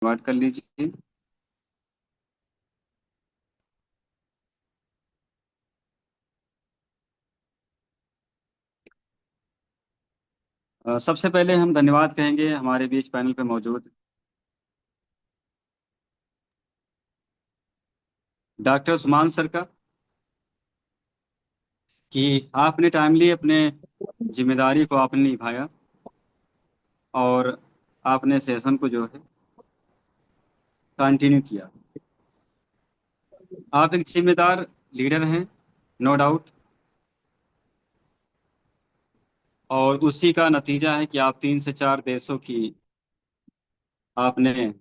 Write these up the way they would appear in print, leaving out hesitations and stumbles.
बात कर लीजिए। सबसे पहले हम धन्यवाद कहेंगे हमारे बीच पैनल पे मौजूद डॉक्टर सुमान सर का, कि आपने टाइमली अपने जिम्मेदारी को आपने निभाया और आपने सेशन को जो है कंटिन्यू किया। आप एक जिम्मेदार लीडर हैं, नो डाउट, और उसी का नतीजा है कि आप 3 से 4 देशों की आपने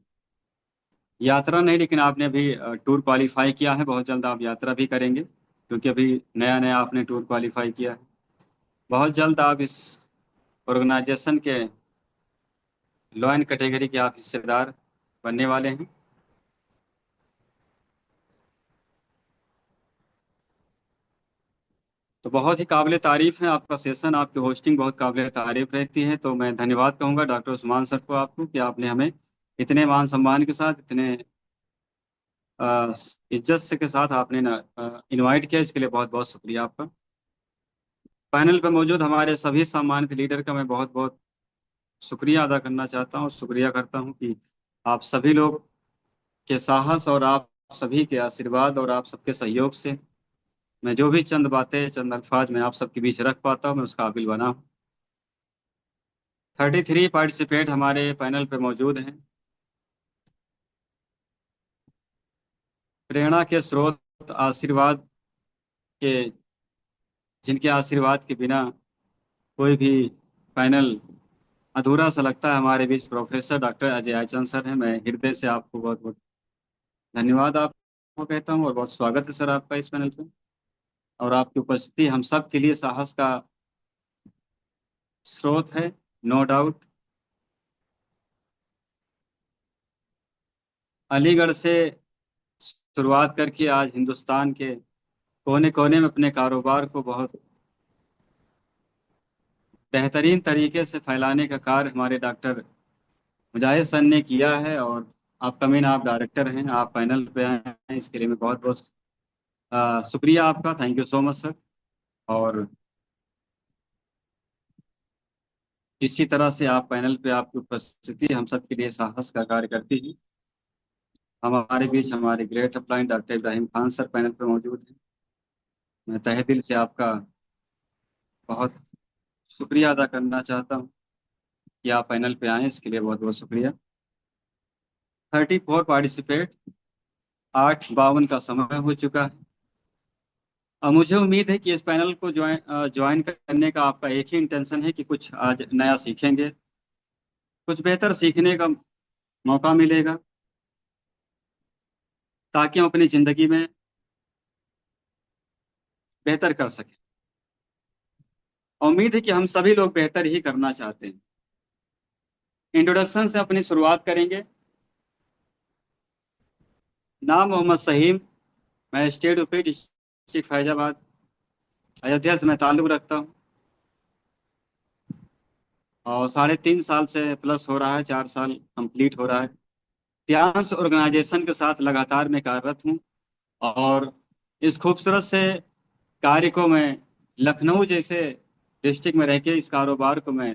यात्रा नहीं, लेकिन आपने अभी टूर क्वालिफाई किया है। बहुत जल्द आप यात्रा भी करेंगे, क्योंकि अभी नया नया आपने टूर क्वालिफाई किया है। बहुत जल्द आप इस ऑर्गेनाइजेशन के लॉ एंड कैटेगरी के आप हिस्सेदार बनने वाले हैं। तो बहुत ही काबिल तारीफ है आपका सेशन, आपकी होस्टिंग बहुत काबिल तारीफ रहती है। तो मैं धन्यवाद कहूंगा डॉक्टर उस्मान सर को, आपको, कि आपने हमें इतने मान सम्मान के साथ, इतने अ, इज्जत से के साथ आपने इनवाइट किया। इसके लिए बहुत बहुत शुक्रिया आपका। पैनल पर मौजूद हमारे सभी सम्मानित लीडर का मैं बहुत बहुत शुक्रिया अदा करना चाहता हूँ, शुक्रिया करता हूँ कि आप सभी लोग के साहस और आप सभी के आशीर्वाद और आप सबके सहयोग से मैं जो भी चंद बातें, चंद अल्फाज मैं आप सबके बीच रख पाता हूँ, मैं उसका काबिल बना हूँ। 33 पार्टिसिपेंट हमारे पैनल पे मौजूद हैं। प्रेरणा के स्रोत, आशीर्वाद के, जिनके आशीर्वाद के बिना कोई भी पैनल अधूरा सा लगता है, हमारे बीच प्रोफेसर डॉक्टर अजय आचन सर हैं। मैं हृदय से आपको बहुत बहुत धन्यवाद आपको कहता हूँ और बहुत स्वागत है सर आपका इस पैनल पे। और आपकी उपस्थिति हम सब के लिए साहस का स्रोत है, नो डाउट। अलीगढ़ से शुरुआत करके आज हिंदुस्तान के कोने कोने में अपने कारोबार को बहुत बेहतरीन तरीके से फैलाने का कार्य हमारे डॉक्टर मुजाहिद सर ने किया है। और आपका मेन, आप डायरेक्टर हैं, आप पैनल पे आए हैं, इसके लिए मैं बहुत बहुत शुक्रिया आपका, thank you so much sir. और इसी तरह से आप पैनल पे, आपकी उपस्थिति हम सब के लिए साहस का कार्य करती है। हमारे बीच हमारे great upline doctor Ibrahim Khan sir panel पे मौजूद हैं। मैं तहे दिल से आपका बहुत शुक्रिया अदा करना चाहता हूँ कि आप पैनल पे आए, इसके लिए बहुत बहुत शुक्रिया। 34 पार्टिसिपेट, 8:52 का समय हो चुका है। अब मुझे उम्मीद है कि इस पैनल को ज्वाइन करने का आपका एक ही इंटेंशन है कि कुछ आज नया सीखेंगे, कुछ बेहतर सीखने का मौका मिलेगा, ताकि हम अपनी जिंदगी में बेहतर कर सकें। और उम्मीद है कि हम सभी लोग बेहतर ही करना चाहते हैं। इंट्रोडक्शन से अपनी शुरुआत करेंगे। नाम मोहम्मद सहीम, मैं state UP, district Faizabad, Ayodhya से मैं ताल्लुक़ रखता हूँ। और 3.5 साल से प्लस हो रहा है, 4 साल कंप्लीट हो रहा है। ध्यान ऑर्गेनाइजेशन के साथ लगातार मैं कार्यरत हूँ। और इस खूबसूरत से कार्य को मैं लखनऊ जैसे डिस्ट्रिक्ट में रह के, इस कारोबार को मैं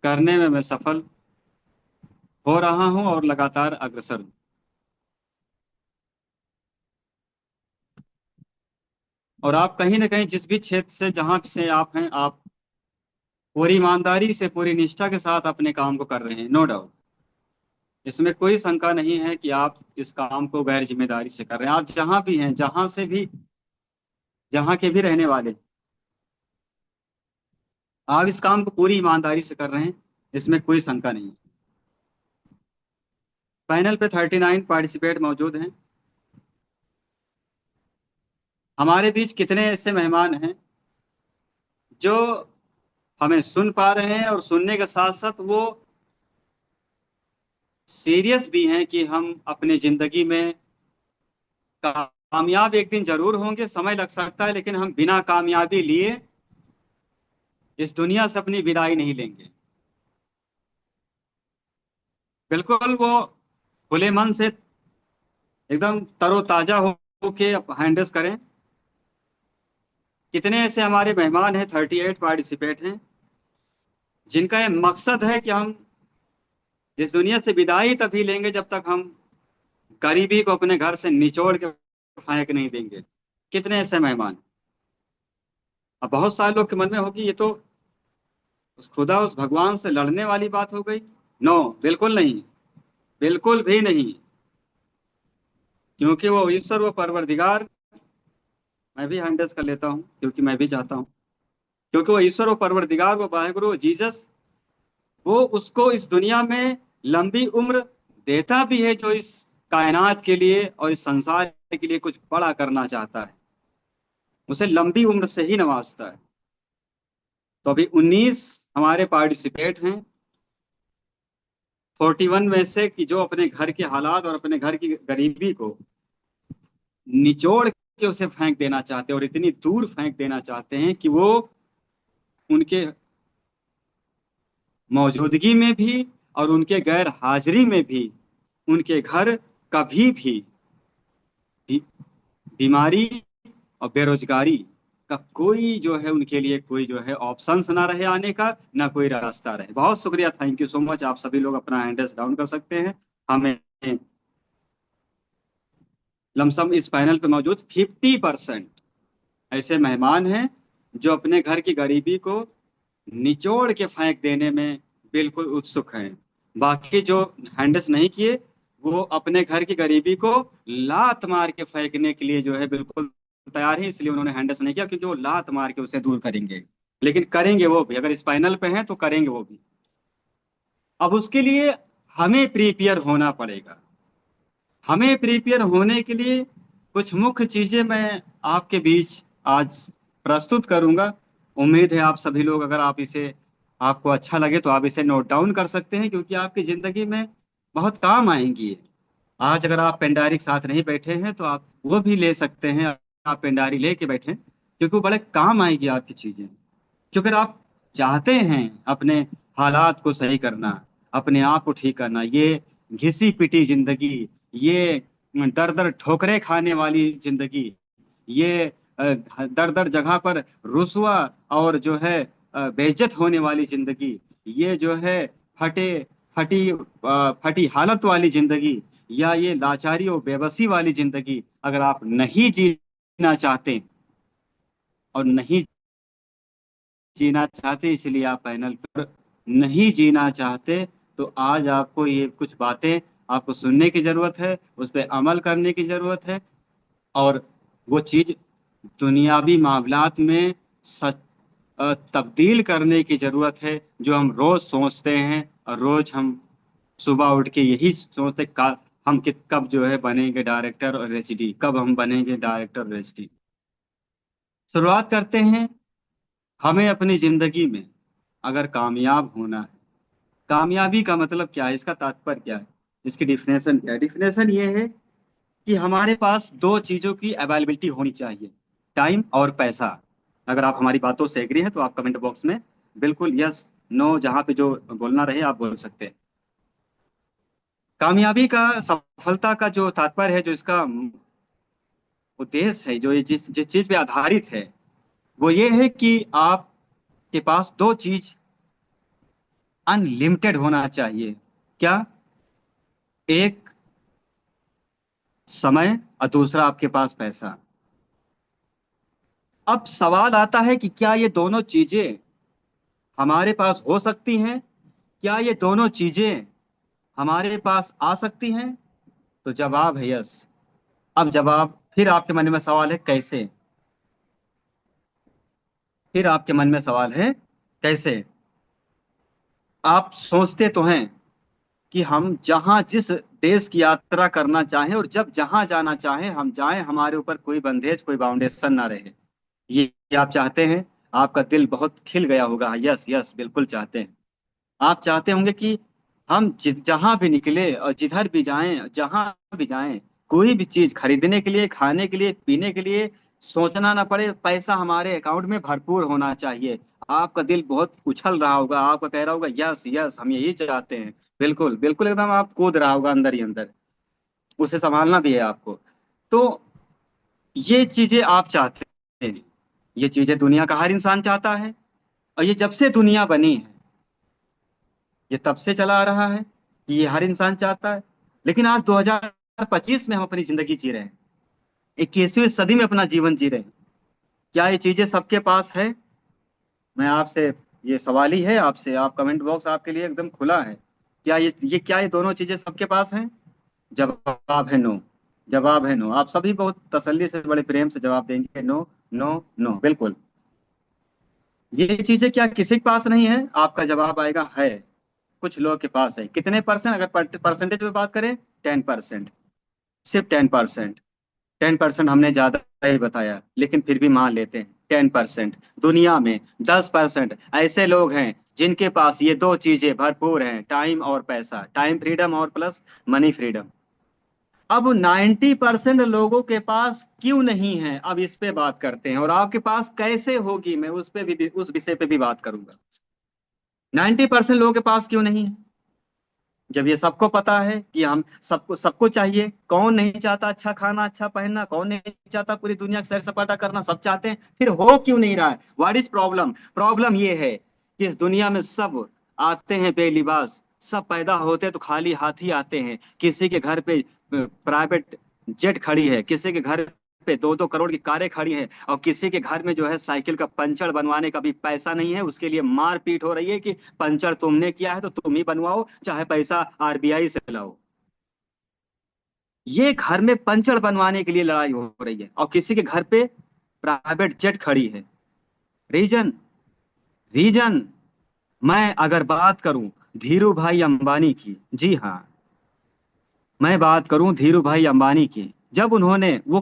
करने में मैं सफल हो रहा हूँ और लगातार अग्रसर हूँ। और आप कहीं ना कहीं जिस भी क्षेत्र से, जहां से आप हैं, आप पूरी ईमानदारी से, पूरी निष्ठा के साथ अपने काम को कर रहे हैं, नो डाउट। इसमें कोई शंका नहीं है कि आप इस काम को गैर जिम्मेदारी से कर रहे हैं। आप जहां भी हैं, जहां से भी, जहां के भी रहने वाले, आप इस काम को पूरी ईमानदारी से कर रहे हैं, इसमें कोई शंका नहीं है। पैनल पे 39 पार्टिसिपेट मौजूद हैं। हमारे बीच कितने ऐसे मेहमान हैं जो हमें सुन पा रहे हैं, और सुनने के साथ साथ वो सीरियस भी हैं कि हम अपनी जिंदगी में कामयाब एक दिन जरूर होंगे, समय लग सकता है, लेकिन हम बिना कामयाबी लिए इस दुनिया से अपनी विदाई नहीं लेंगे। बिल्कुल वो खुले मन से एकदम तरोताजा होके हैंडल्स करें। कितने ऐसे हमारे मेहमान हैं, 38 पार्टिसिपेट हैं, जिनका ये मकसद है कि हम इस दुनिया से विदाई तभी लेंगे जब तक हम गरीबी को अपने घर से निचोड़ के फेंक नहीं देंगे। कितने ऐसे मेहमान। अब बहुत सारे लोग के मन में होगी ये तो उस खुदा उस भगवान से लड़ने वाली बात हो गई। नो, बिल्कुल नहीं, बिल्कुल भी नहीं। क्योंकि वो ईश्वर, वो परवरदिगार, मैं भी हैंडल्स कर लेता हूँ क्योंकि मैं भी चाहता हूँ, क्योंकि वो ईश्वर, वो परवरदिगार, वो वाहेगुरु, वो जीसस, वो उसको इस दुनिया में लंबी उम्र देता भी है, जो इस कायनात के लिए और इस संसार के लिए कुछ बड़ा करना चाहता है, उसे लंबी उम्र से ही नवाजता है। तो अभी 19 हमारे पार्टिसिपेट हैं, 41 में से, कि जो अपने घर के हालात और अपने घर की गरीबी को निचोड़ के उसे फेंक देना चाहते हैं, और इतनी दूर फेंक देना चाहते हैं कि वो उनके मौजूदगी में भी और उनके गैर हाजिरी में भी उनके घर कभी भी बी, बीमारी और बेरोजगारी का कोई जो है उनके लिए कोई जो है ऑप्शंस ना रहे आने का, ना कोई रास्ता रहे। बहुत शुक्रिया, थैंक यू सो मच। आप सभी लोग अपना हैंडल्स डाउन कर सकते हैं। हमें लमसम इस पैनल पे मौजूद 50% ऐसे मेहमान हैं जो अपने घर की गरीबी को निचोड़ के फेंक देने में बिल्कुल उत्सुक हैं। बाकी जो हैंडल्स नहीं किए, वो अपने घर की गरीबी को लात मार के फेंकने के लिए जो है बिल्कुल तैयार है, इसलिए उन्होंने हैंडल्स नहीं किया, क्योंकि वो लात मार के उसे दूर करेंगे। लेकिन करेंगे वो भी, अगर इस पैनल पे हैं तो करेंगे वो भी। अब उसके लिए हमें प्रिपेयर होना पड़ेगा। हमें प्रिपेयर होने के लिए कुछ मुख्य चीजें मैं आपके बीच आज प्रस्तुत करूंगा। उम्मीद है आप सभी लोग, अगर आप इसे, आपको अच्छा लगे तो आप इसे नोट डाउन कर सकते हैं, क्योंकि आपकी जिंदगी में बहुत काम आएंगी ये। आज अगर आप पेंडारी के साथ नहीं बैठे हैं तो आप वो भी ले सकते हैं, आप पेंडारी लेके बैठे, क्योंकि वो बड़े काम आएगी आपकी चीजें। क्योंकि अगर आप चाहते हैं अपने हालात को सही करना, अपने आप को ठीक करना, ये घिसी पिटी जिंदगी, ये दर दर ठोकरें खाने वाली जिंदगी, ये दर दर जगह पर रुसवा और जो है बेइज्जत होने वाली जिंदगी, ये जो है फटे फटी फटी हालत वाली जिंदगी, या ये लाचारी और बेबसी वाली जिंदगी अगर आप नहीं जीना चाहते और नहीं जीना चाहते, इसलिए आप पैनल पर नहीं जीना चाहते, तो आज आपको ये कुछ बातें आपको सुनने की जरूरत है, उस पर अमल करने की जरूरत है, और वो चीज दुनियावी मामलात में सच तब्दील करने की जरूरत है, जो हम रोज सोचते हैं। और रोज हम सुबह उठ के यही सोचते हम कि कब जो है बनेंगे डायरेक्टर और एचडी, कब हम बनेंगे डायरेक्टर और एचडी। शुरुआत करते हैं। हमें अपनी जिंदगी में अगर कामयाब होना है, कामयाबी का मतलब क्या है, इसका तात्पर्य क्या है, इसकी डिफिनेशन क्या है? डिफिनेशन ये है कि हमारे पास दो चीजों की अवेलेबिलिटी होनी चाहिए, टाइम और पैसा। अगर आप हमारी बातों से एग्री हैं तो आप कमेंट बॉक्स में बिल्कुल यस नो, जहां पे जो बोलना रहे आप बोल सकते हैं। कामयाबी का, सफलता का जो तात्पर्य है, जो इसका उद्देश्य है, जो ये जिस जिस चीज पे आधारित है, वो ये है कि आपके पास दो चीज अनलिमिटेड होना चाहिए। क्या? एक समय और दूसरा आपके पास पैसा। अब सवाल आता है कि क्या ये दोनों चीजें हमारे पास हो सकती हैं? क्या ये दोनों चीजें हमारे पास आ सकती हैं? तो जवाब है यस। अब जवाब, फिर आपके मन में सवाल है कैसे? फिर आपके मन में सवाल है कैसे? आप सोचते तो हैं कि हम जहां जिस देश की यात्रा करना चाहें और जब जहां जाना चाहें हम जाएं, हमारे ऊपर कोई बंदेज, कोई बाउंडेशन ना रहे। ये आप चाहते हैं? आपका दिल बहुत खिल गया होगा, यस यस बिल्कुल चाहते हैं। आप चाहते होंगे कि हम जहां भी निकले और जिधर भी जाएं, जहां भी जाएं, कोई भी चीज खरीदने के लिए, खाने के लिए, पीने के लिए सोचना ना पड़े, पैसा हमारे अकाउंट में भरपूर होना चाहिए। आपका दिल बहुत उछल रहा होगा, आपका कह रहा होगा यस यस हम यही चाहते हैं। बिल्कुल बिल्कुल, एकदम आप कूद रहा होगा अंदर ही अंदर, उसे संभालना भी है आपको। तो ये चीजें आप चाहते हैं, ये चीजें दुनिया का हर इंसान चाहता है। और ये जब से दुनिया बनी है, ये तब से चला आ रहा है कि ये हर इंसान चाहता है। लेकिन आज 2025 में हम अपनी जिंदगी जी रहे हैं, 21वीं सदी में अपना जीवन जी रहे हैं। क्या ये चीजें सबके पास है? मैं आपसे, ये सवाल ही है आपसे, आप कमेंट बॉक्स आपके लिए एकदम खुला है। क्या ये दोनों चीजें सबके पास हैं? जवाब है नो। जवाब है नो। आप सभी बहुत तसल्ली से, बड़े प्रेम से जवाब देंगे, नो नो नो, बिल्कुल। ये चीजें क्या किसी के पास नहीं है? आपका जवाब आएगा है, कुछ लोगों के पास है। कितने परसेंट? अगर परसेंटेज में बात करें, 10%। सिर्फ 10%। 10% हमने ज्यादा ही बताया, लेकिन फिर भी मान लेते हैं 10%। दुनिया में 10% ऐसे लोग हैं जिनके पास ये दो चीजें भरपूर हैं, टाइम और पैसा, टाइम फ्रीडम और प्लस मनी फ्रीडम। अब 90% लोगों के पास क्यों नहीं है, अब इस पे बात करते हैं। और आपके पास कैसे होगी, मैं उस पे भी, उस विषय पे भी बात करूंगा। 90% लोगों के पास क्यों नहीं है? जब ये सबको पता है कि हम सबको सबको चाहिए, कौन नहीं चाहता अच्छा खाना, अच्छा पहनना, कौन नहीं चाहता पूरी दुनिया का सैर सपाटा करना, सब चाहते हैं। फिर हो क्यों नहीं रहा है? What is problem? प्रॉब्लम ये है कि इस दुनिया में सब आते हैं बेलिबास, सब पैदा होते हैं तो खाली हाथ ही आते हैं। किसी के घर पे प्राइवेट जेट खड़ी है, किसी के घर पे 2-2 करोड़ की कारें खड़ी हैं, और किसी के घर में जो है साइकिल का पंचर बनवाने का भी पैसा नहीं है। उसके लिए मारपीट हो रही है कि पंचर तुमने किया है तो तुम ही बनवाओ, चाहे पैसा आरबीआई से लाओ। ये घर में पंचर बनवाने के लिए लड़ाई हो रही है, और किसी के घर पे प्राइवेट जेट खड़ी है। रीजन, रीजन, मैं अगर बात करूं धीरू भाई अंबानी की, जी हाँ, मैं बात करूं धीरू भाई अंबानी की। जब उन्होंने, वो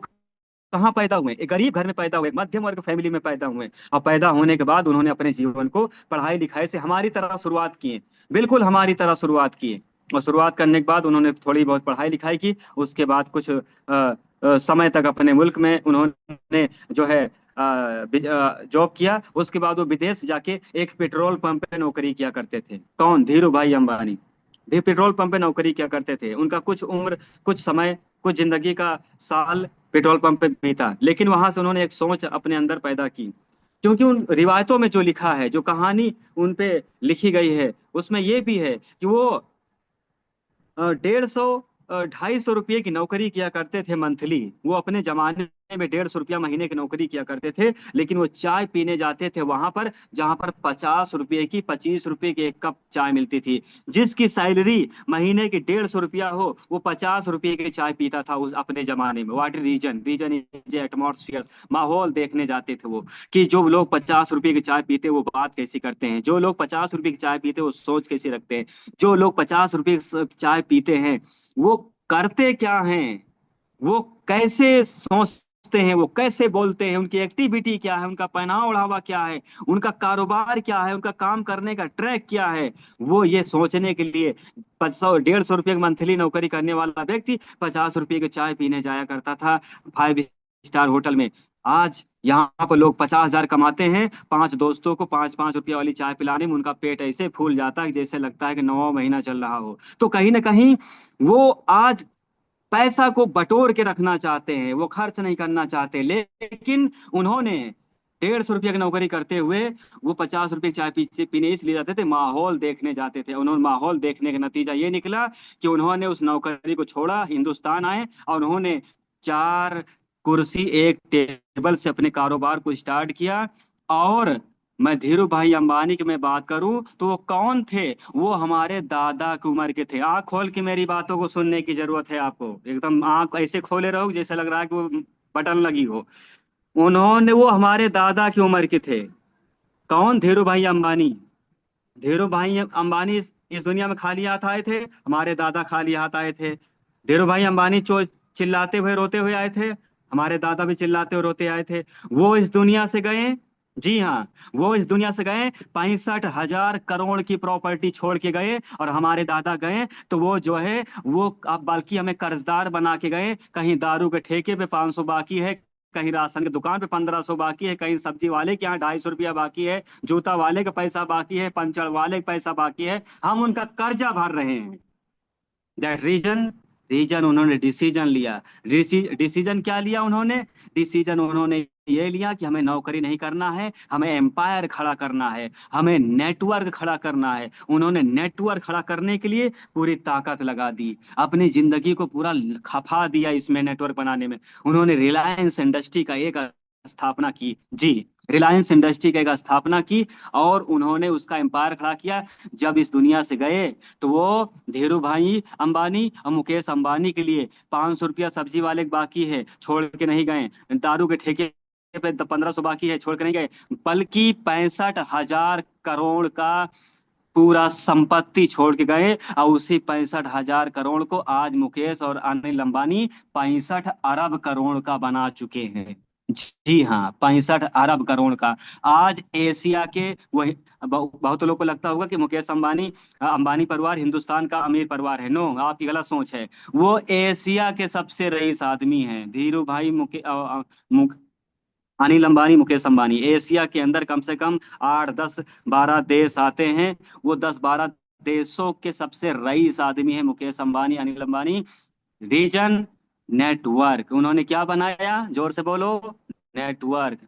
कहाँ पैदा हुए? एक गरीब घर में पैदा हुए, मध्यम वर्ग फैमिली में पैदा हुए। और पैदा होने के बाद उन्होंने अपने जीवन को पढ़ाई लिखाई से हमारी तरह शुरुआत की है। बिल्कुल हमारी तरह शुरुआत की है। और शुरुआत करने के बाद उन्होंने थोड़ी बहुत पढ़ाई लिखाई की। उसके बाद कुछ समय तक अपने मुल्क में उन्होंने जो है जॉब किया। उसके बाद वो विदेश जाके एक पेट्रोल पंप पे नौकरी किया करते थे। कौन? धीरू भाई अंबानी। वे पेट्रोल पंप पे नौकरी किया करते थे। उनका कुछ उम्र, कुछ समय, कुछ जिंदगी का साल पेट्रोल पंप पे बीता। लेकिन वहां से उन्होंने एक सोच अपने अंदर पैदा की। क्योंकि उन रिवायतों में जो लिखा है, जो कहानी उन पे लिखी गई है, उसमें ये भी है कि वो 150, 250 रुपये की नौकरी किया करते थे मंथली। वो अपने जमाने में 150 रुपया महीने की नौकरी किया करते थे। लेकिन वो चाय पीने जाते थे वहां पर जहां पर 50 रुपए की, 25 रुपए की एक कप चाय मिलती थी। जिसकी सैलरी महीने की 150 रुपया हो, वो 50 रुपए की चाय पीता था उस अपने जमाने में। What reason? Reason is atmosphere. माहौल देखने जाते थे वो, कि जो लोग 50 रुपए की चाय पीते वो बात कैसी करते हैं, जो लोग 50 रुपए की चाय पीते वो सोच कैसी रखते हैं, जो लोग 50 रुपए की चाय पीते हैं वो करते क्या हैं, वो कैसे सोचते हैं, वो कैसे बोलते हैं, उनकी एक्टिविटी क्या है, उनका पहनावा ओढ़ावा क्या है, उनका कारोबार क्या है, उनका काम करने का ट्रैक क्या है। वो ये सोचने के लिए 150 150 रुपये की मंथली नौकरी करने वाला व्यक्ति 50 रुपये की चाय पीने जाया करता था 5 स्टार होटल में। आज यहाँ पर लोग 50,000 कमाते हैं, 5 दोस्तों को 5-5 रुपया वाली चाय पिलाने में उनका पेट ऐसे फूल जाता है जैसे लगता है कि 9वां महीना चल रहा हो। तो कहीं ना कहीं वो आज पैसा को बटोर के रखना चाहते हैं, वो खर्च नहीं करना चाहते। लेकिन उन्होंने 150 रुपये की नौकरी करते हुए वो 50 रुपये की चाय पीछे पीने इसलिए जाते थे, माहौल देखने जाते थे। उन्होंने माहौल देखने का नतीजा ये निकला कि उन्होंने उस नौकरी को छोड़ा, हिंदुस्तान आए, और उन्होंने 4 कुर्सी एक टेबल से अपने कारोबार को स्टार्ट किया। और मैं धीरू भाई अंबानी की मैं बात करूं तो वो कौन थे? वो हमारे दादा की उम्र के थे। आंख खोल के मेरी बातों को सुनने की जरूरत है आपको, एकदम आंख ऐसे खोले रहो जैसे लग रहा है कि वो बटन लगी हो। उन्होंने, वो हमारे दादा की उम्र के थे। कौन? धीरू भाई अंबानी। धीरू भाई अंबानी इस दुनिया में खाली हाथ आए थे? हमारे दादा खाली हाथ आए थे। धीरू भाई अंबानी चो चिल्लाते हुए रोते हुए आए थे? हमारे दादा भी चिल्लाते हुए रोते आए थे। वो इस दुनिया से गए, जी हाँ, वो इस दुनिया से गए 65,000 करोड़ की प्रॉपर्टी छोड़ के गए। और हमारे दादा गए तो वो जो है वो अब बल्कि हमें कर्जदार बना के गए। कहीं दारू के ठेके पे 500 बाकी है, कहीं राशन की दुकान पे 1500 बाकी है, कहीं सब्जी वाले के यहाँ 250 रुपया बाकी है, जूता वाले का पैसा बाकी है, पंचर वाले का पैसा बाकी है, हम उनका कर्जा भर रहे हैं। दैट रीजन उन्होंने डिसीजन लिया। डिसीजन क्या लिया उन्होंने? डिसीजन उन्होंने ये लिया कि हमें नौकरी नहीं करना है, हमें एम्पायर खड़ा करना है, हमें नेटवर्क खड़ा करना है। उन्होंने नेटवर्क खड़ा करने के लिए पूरी ताकत लगा दी, अपनी जिंदगी को पूरा खपा दिया इसमें, नेटवर्क बनाने में। उन्होंने रिलायंस इंडस्ट्री का एक स्थापना की जी, रिलायंस इंडस्ट्री का एक स्थापना की, और उन्होंने उसका एम्पायर खड़ा किया। जब इस दुनिया से गए तो वो धीरू भाई अंबानी और मुकेश अंबानी के लिए 500 रुपया सब्जी वाले के बाकी है, छोड़ के नहीं गए। दारू के ठेके पे 1500 बाकी है, छोड़ के नहीं गए, बल्कि 65,000 करोड़ का पूरा संपत्ति छोड़ के गए। और उसी 65,000 करोड़ को आज मुकेश और अनिल अंबानी 65 अरब करोड़ का बना चुके हैं। जी हाँ, 65 अरब करोड़ का। आज एशिया के वही, बहुत लोगों को लगता होगा कि मुकेश अंबानी, अंबानी परिवार हिंदुस्तान का अमीर परिवार है। नो, आपकी गलत सोच है। वो एशिया के सबसे रईस आदमी हैं। धीरू भाई, अनिल अंबानी, मुकेश अंबानी, एशिया के अंदर कम से कम 8, 10, 12 देश आते हैं। वो 10, 12 देशों के सबसे रईस आदमी है मुकेश अंबानी, अनिल अंबानी। Reason, network. उन्होंने क्या बनाया? जोर से बोलो। नेटवर्क।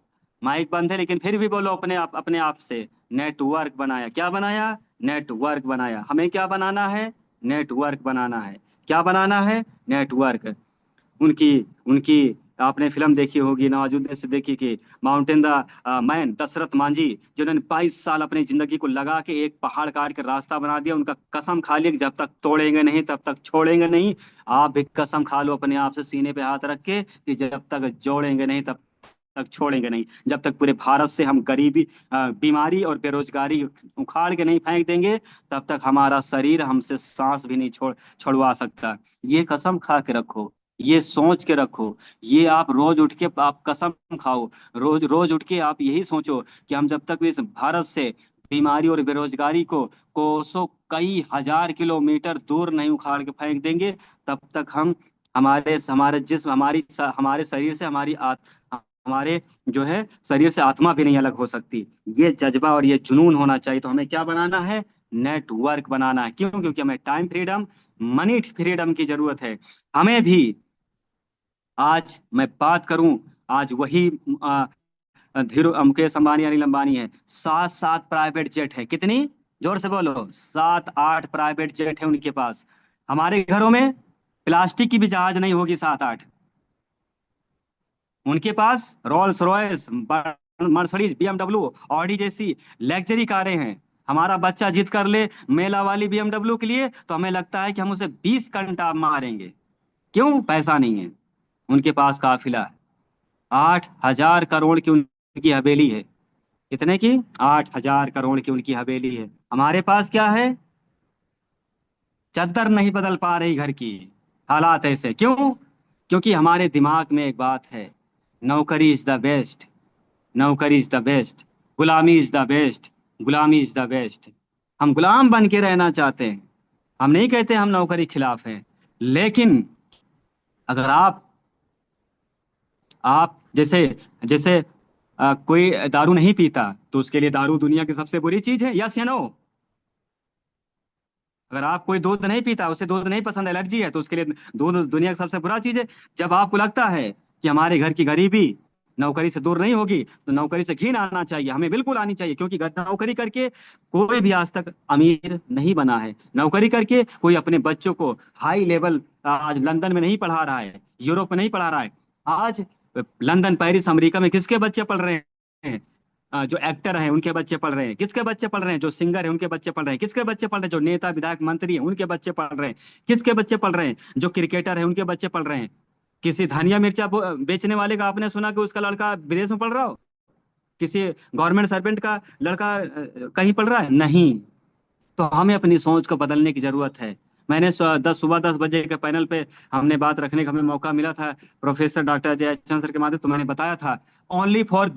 माइक बंद है लेकिन फिर भी बोलो अपने आप से। नेटवर्क बनाया। क्या बनाया? नेटवर्क बनाया। हमें क्या बनाना है? नेटवर्क बनाना है। क्या बनाना है? नेटवर्क। उनकी उनकी आपने फिल्म देखी होगी, नवाजुद्दीन सिद्दीकी की, Mountain the Man, Dashrath Manjhi, जिन्होंने 22 साल अपनी जिंदगी को लगा के एक पहाड़ काट के रास्ता बना दिया। उनका कसम खा लिया कि जब तक तोड़ेंगे नहीं तब तक छोड़ेंगे नहीं। आप भी कसम खा लो अपने आप से सीने पे हाथ रख के कि जब तक जोड़ेंगे नहीं तब तक छोड़ेंगे नहीं। जब तक पूरे भारत से हम गरीबी, बीमारी और बेरोजगारी उखाड़ के नहीं फेंक देंगे, तब तक हमारा शरीर हमसे सांस भी नहीं छोड़वा सकता। ये कसम खा के रखो, ये सोच के रखो। ये आप रोज उठ के आप कसम खाओ, रोज रोज उठ के आप यही सोचो कि हम जब तक इस भारत से बीमारी और बेरोजगारी को कोसों कई हजार किलोमीटर दूर नहीं उखाड़ के फेंक देंगे, तब तक हम, हमारे हमारे जिस्म, हमारे शरीर से हमारे जो है शरीर से आत्मा भी नहीं अलग हो सकती। ये जज्बा और ये जुनून होना चाहिए। तो हमें क्या बनाना है? नेटवर्क बनाना है। क्यों? क्योंकि हमें टाइम फ्रीडम, मनी फ्रीडम की जरूरत है। हमें भी, आज मैं बात करूं, आज वही धीरू, मुकेश अंबानी, अनिल अंबानी है, 7 7 प्राइवेट जेट है। कितनी? जोर से बोलो। 7 8 प्राइवेट जेट है उनके पास। हमारे घरों में प्लास्टिक की भी जहाज नहीं होगी 7 8। उनके पास Rolls Royce, Mercedes, BMW, Audi जैसी लग्जरी कारें हैं। हमारा बच्चा जिद कर ले मेला वाली बीएमडब्ल्यू के लिए, तो हमें लगता है कि हम उसे 20 घंटा मारेंगे। क्यों? पैसा नहीं है। उनके पास काफिला है। 8,000 करोड़ की उनकी हवेली है। कितने की? 8,000 करोड़ की उनकी हवेली है। हमारे पास क्या है? चद्दर नहीं बदल पा रही घर की। हालात ऐसे क्यों? क्योंकि हमारे दिमाग में एक बात है, नौकरी इज द बेस्ट, नौकरी इज द बेस्ट, गुलामी इज द बेस्ट, गुलामी इज द बेस्ट। हम गुलाम बन के रहना चाहते हैं। हम नहीं कहते हम नौकरी खिलाफ हैं, लेकिन अगर आप जैसे जैसे कोई दारू नहीं पीता तो उसके लिए दारू दुनिया की सबसे बुरी चीज है, यस या नो? अगर आप, कोई दूध नहीं पीता, उसे दूध नहीं पसंद, एलर्जी है, तो उसके लिए दूध दुनिया की सबसे बुरा चीज है। जब आपको लगता है कि हमारे घर की गरीबी नौकरी से दूर नहीं होगी, तो नौकरी से घिन आना चाहिए, हमें बिल्कुल आनी चाहिए। क्योंकि नौकरी करके कोई भी आज तक अमीर नहीं बना है। नौकरी करके कोई अपने बच्चों को हाई लेवल, आज लंदन में नहीं पढ़ा रहा है, यूरोप में नहीं पढ़ा रहा है। आज लंदन, पेरिस, अमेरिका में किसके बच्चे पढ़ रहे हैं? जो एक्टर हैं उनके बच्चे पढ़ रहे हैं। किसके बच्चे पढ़ रहे हैं? जो सिंगर है उनके बच्चे पढ़ रहे हैं। किसके बच्चे पढ़ रहे हैं? जो नेता, विधायक, मंत्री हैं उनके बच्चे पढ़ रहे हैं। किसके बच्चे पढ़ रहे हैं? जो क्रिकेटर है उनके बच्चे पढ़ रहे हैं। किसी धनिया मिर्चा बेचने वाले का आपने सुना कि उसका लड़का विदेश में पढ़ रहा हो? किसी गवर्नमेंट सर्वेंट का लड़का कहीं पढ़ रहा है? नहीं। तो हमें अपनी सोच को बदलने की जरूरत है। मैंने सुबह 10 बजे के पैनल पे हमने बात रखने का हमें मौका मिला था प्रोफेसर डॉक्टर जयचंद्र सर के माध्यम, तो मैंने बताया था ओनली फॉर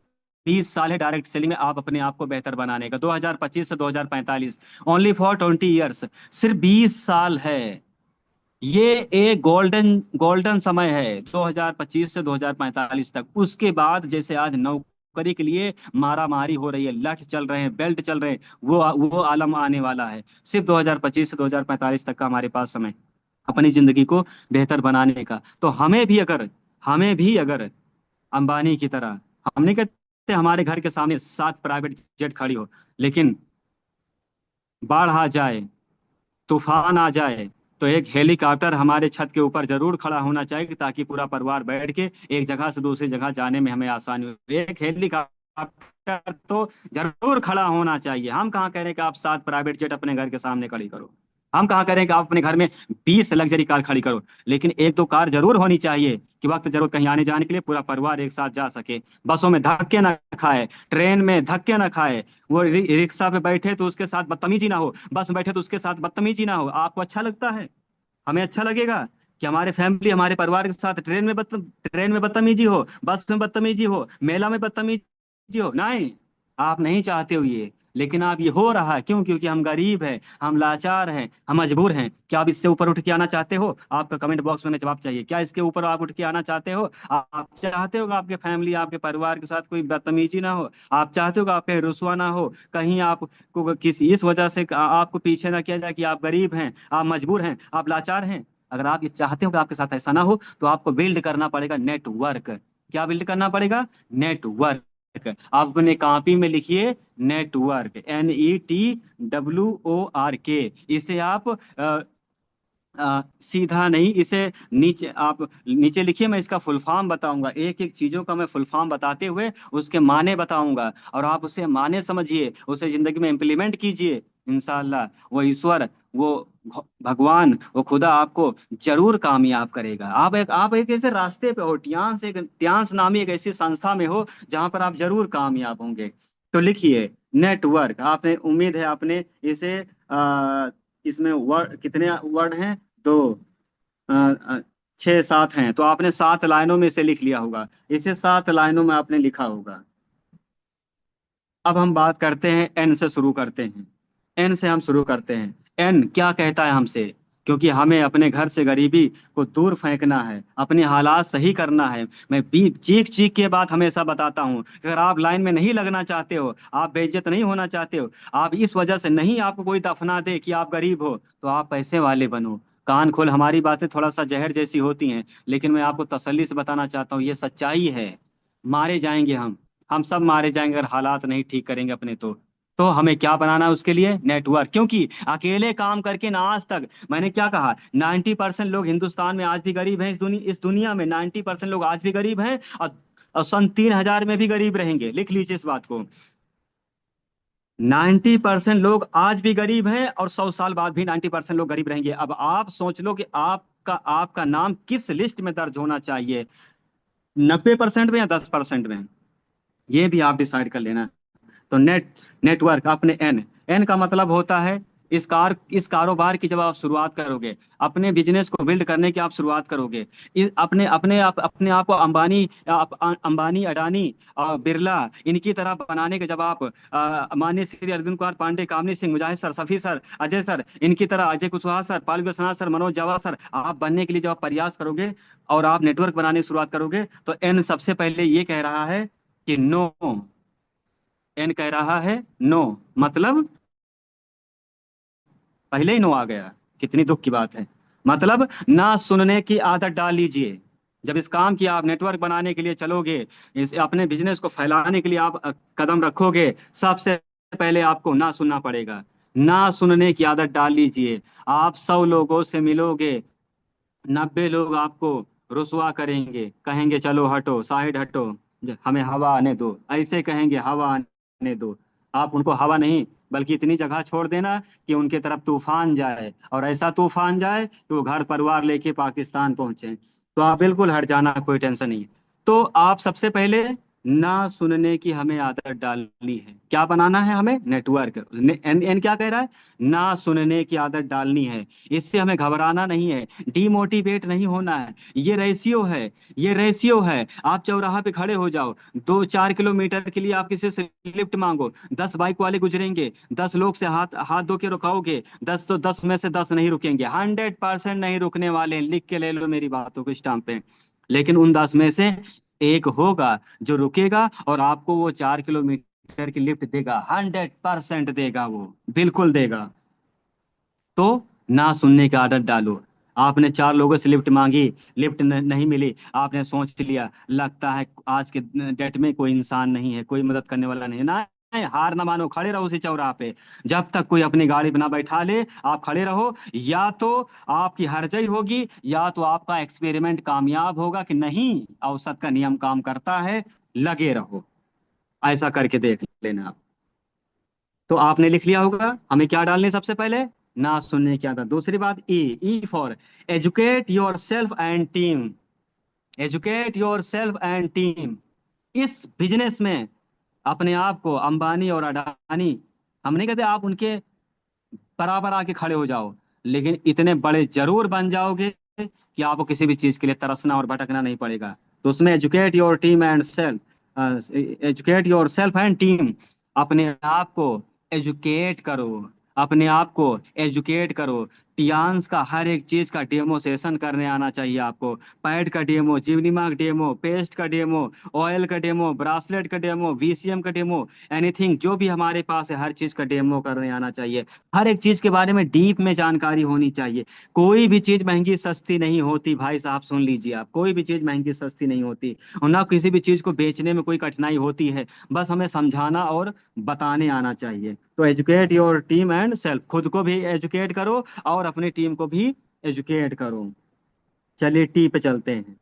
20 साल है डायरेक्ट सेलिंग में आप अपने आप को बेहतर बनाने का, 2025 से 2045, ओनली फॉर 20 ईयर्स, सिर्फ 20 साल है। ये एक गोल्डन गोल्डन समय है 2025 से 2045 तक। उसके बाद जैसे आज नौकरी के लिए मारा मारी हो रही है, लठ चल रहे हैं, बेल्ट चल रहे हैं, वो आलम आने वाला है। सिर्फ 2025 से 2045 तक का हमारे पास समय अपनी जिंदगी को बेहतर बनाने का। तो हमें भी अगर अंबानी की तरह, हम नहीं कहते हमारे घर के सामने 7 प्राइवेट जेट खड़ी हो, लेकिन बाढ़ आ जाए, तूफान आ जाए, तो एक हेलीकॉप्टर हमारे छत के ऊपर जरूर खड़ा होना चाहिए, ताकि पूरा परिवार बैठ के एक जगह से दूसरी जगह जाने में हमें आसानी हो। एक हेलीकॉप्टर तो जरूर खड़ा होना चाहिए। हम कहाँ कह रहे हैं कि आप 7 प्राइवेट जेट अपने घर के सामने खड़ी करो, हम कहाँ कह रहे हैं कि आप अपने घर में 20 लग्जरी कार खड़ी करो, लेकिन एक दो कार जरूर होनी चाहिए कि वक्त जरूरत कहीं आने जाने के लिए पूरा परिवार एक साथ जा सके। बसों में धक्के ना खाए, ट्रेन में धक्के ना खाए, वो रिक्शा पे बैठे तो उसके साथ बदतमीजी ना हो, बस में बैठे तो उसके साथ बदतमीजी ना हो। आपको अच्छा लगता है? हमें अच्छा लगेगा कि हमारे फैमिली, हमारे परिवार के साथ ट्रेन में बदतमीजी हो, बस में बदतमीजी हो, मेला में बदतमीजी हो? नहीं, आप नहीं चाहते हो ये, लेकिन आप ये हो रहा है। क्यों? क्योंकि हम गरीब हैं, हम लाचार हैं, हम मजबूर हैं। क्या आप इससे ऊपर उठ के आना चाहते हो? आपका कमेंट बॉक्स में जवाब चाहिए। क्या इसके ऊपर आप उठ के आना चाहते हो? आप चाहते हो कि आपके फैमिली, आपके परिवार के साथ कोई बदतमीजी ना हो? आप चाहते हो कि आप कहीं रुसवा ना हो, कहीं आपको किसी इस वजह से आपको पीछे ना किया जाए कि आप गरीब हैं, आप मजबूर हैं, आप लाचार हैं? अगर आप ये चाहते हो कि आपके साथ ऐसा ना हो, तो आपको बिल्ड करना पड़ेगा नेटवर्क। क्या बिल्ड करना पड़ेगा? नेटवर्क। आप अपने कॉपी में लिखिए, नेटवर्क, NETWORK। इसे आप सीधा नहीं, इसे नीचे आप नीचे लिखिए। मैं इसका फुल फॉर्म बताऊंगा, एक एक चीजों का मैं फुल फॉर्म बताते हुए उसके माने बताऊंगा, और आप उसे माने समझिए, उसे जिंदगी में इम्प्लीमेंट कीजिए। इंशाल्लाह वो ईश्वर, वो भगवान, वो खुदा आपको जरूर कामयाब करेगा। आप एक ऐसे रास्ते पे हो, ट्यांस नामी एक ऐसी संस्था में हो जहां पर आप जरूर कामयाब होंगे। तो लिखिए नेटवर्क। आपने, उम्मीद है आपने इसे इसमें वर्ड कितने वर्ड हैं? दो, अ, अ, 6 7 हैं, तो आपने 7 लाइनों में इसे लिख लिया होगा। इसे 7 लाइनों में आपने लिखा होगा। अब हम बात करते हैं, एन से शुरू करते हैं। एन से हम शुरू करते हैं। एन क्या कहता है हमसे? क्योंकि हमें अपने घर से गरीबी को दूर फेंकना है, अपने हालात सही करना है। मैं चीख चीख के बात हमेशा बताता हूँ, अगर आप लाइन में नहीं लगना चाहते हो, आप बेइज्जत नहीं होना चाहते हो, आप इस वजह से नहीं, आपको कोई दफना दे कि आप गरीब हो, तो आप पैसे वाले बनो। कान खोल, हमारी बातें थोड़ा सा जहर जैसी होती हैं, लेकिन मैं आपको तसल्ली से बताना चाहता हूँ, ये सच्चाई है। मारे जाएंगे हम सब मारे जाएंगे अगर हालात नहीं ठीक करेंगे अपने। तो हमें क्या बनाना है उसके लिए? नेटवर्क। क्योंकि अकेले काम करके ना, आज तक मैंने क्या कहा, 90% लोग हिंदुस्तान में आज भी गरीब हैं। इस दुनिया में 90% लोग आज भी गरीब हैं, और सन 3000 में भी गरीब रहेंगे। लिख लीजिए इस बात को। 90% लोग आज भी गरीब हैं, और 100 साल बाद भी 90% लोग गरीब रहेंगे। अब आप सोच लो कि आपका नाम किस लिस्ट में दर्ज होना चाहिए, 90% में या 10% में? ये भी आप डिसाइड कर लेना। तो नेटवर्क, अपने एन। एन का मतलब होता है इस कारोबार की जब आप शुरुआत करोगे, अपने बिजनेस को बिल्ड करने की आप शुरुआत करोगे, अपने आप को अंबानी, अडानी और बिरला, इनकी तरह बनाने के जब आप माननीय Shri Arvind Kumar Pandey, Kamni Singh, Mujahid sir, Safi sir, Ajay sir, इनकी तरह, Ajay Kushwaha sir, Pal Vishwanath sir, Manoj Jawa sir, आप बनने के लिए जब आप प्रयास करोगे और आप नेटवर्क बनाने की शुरुआत करोगे, तो एन सबसे पहले ये कह रहा है कि नो। एन कह रहा है नो, मतलब पहले ही नो आ गया। कितनी दुख की बात है। मतलब ना सुनने की आदत डाल लीजिए। जब इस काम की, आप नेटवर्क बनाने के लिए चलोगे, इस अपने बिजनेस को फैलाने के लिए आप कदम रखोगे, सबसे पहले आपको ना सुनना पड़ेगा। ना सुनने की आदत डाल लीजिए। आप 100 लोगों से मिलोगे, 90 लोग आपको रुसवा करेंगे, कहेंगे चलो हटो, साइड हटो, हमें हवा आने दो, ऐसे कहेंगे, हवा आने दो। आप उनको हवा नहीं, बल्कि इतनी जगह छोड़ देना कि उनके तरफ तूफान जाए, और ऐसा तूफान जाए कि वो घर परिवार लेके पाकिस्तान पहुंचे। तो आप बिल्कुल हट जाना, कोई टेंशन नहीं है। तो आप सबसे पहले ना सुनने की हमें आदत डालनी है। क्या बनाना है हमें? नेटवर्क। एन एन क्या कह रहा है? ना सुनने की आदत डालनी है। इससे हमें घबराना नहीं है, डिमोटिवेट नहीं होना है। ये रेशियो है, ये रेशियो है। आप चौराहा पे खड़े हो जाओ, 2-4 किलोमीटर के लिए आप किसी से लिफ्ट मांगो, 10 बाइक वाले गुजरेंगे, 10 लोग से हाथ हाथ धो के रुकाओगे, 10 में से 10 नहीं रुकेंगे, 100% नहीं रुकने वाले हैं। लिख के ले लो मेरी बातों को स्टाम्प पे। लेकिन उन 10 में से एक होगा जो रुकेगा और आपको वो 4 किलोमीटर की लिफ्ट देगा, 100% देगा, वो बिल्कुल देगा। तो ना सुनने की आदत डालो। आपने 4 लोगों से लिफ्ट मांगी, लिफ्ट नहीं मिली, आपने सोच लिया लगता है आज के डेट में कोई इंसान नहीं है, कोई मदद करने वाला नहीं है। ना, हार ना मानो, खड़े रहो उसी चौराहे पे। जब तक कोई अपनी गाड़ी बना बैठा ले, आप खड़े रहो। या तो आपकी हरजई होगी, या तो आपका एक्सपेरिमेंट कामयाब होगा कि नहीं, औसत का नियम काम करता है। लगे रहो, ऐसा करके देख लेना आप। तो आपने लिख लिया होगा हमें क्या डालने सबसे पहले? ना सुनने की आदत। दूसरी बात, E for educate your self and team. Educate your self and team. इस बिजनेस में अपने आप को अंबानी और अडानी, हम नहीं कहते आप उनके बराबर आके खड़े हो जाओ, लेकिन इतने बड़े जरूर बन जाओगे कि आपको किसी भी चीज के लिए तरसना और भटकना नहीं पड़ेगा। तो उसमें educate your team and self, educate your self and team. अपने आप को एजुकेट करो, अपने आप को एजुकेट करो। टियान्स का हर एक चीज का डेमो सेशन करने आना चाहिए आपको। पैड का डेमो, जीवनीमा का डेमो, पेस्ट का डेमो, ऑयल का डेमो, ब्रासलेट का डेमो, वीसीएम का डेमो, एनीथिंग जो भी हमारे पास है हर चीज का डेमो करने आना चाहिए। हर एक चीज के बारे में डीप में जानकारी होनी चाहिए। कोई भी चीज महंगी सस्ती नहीं होती भाई साहब, सुन लीजिए आप, कोई भी चीज महंगी सस्ती नहीं होती। और ना किसी भी चीज को बेचने में कोई कठिनाई होती है। बस हमें समझाना और बताने आना चाहिए। तो educate your team and self, खुद को भी एजुकेट करो और अपनी टीम को भी एजुकेट करो। चलिए टी पे चलते हैं।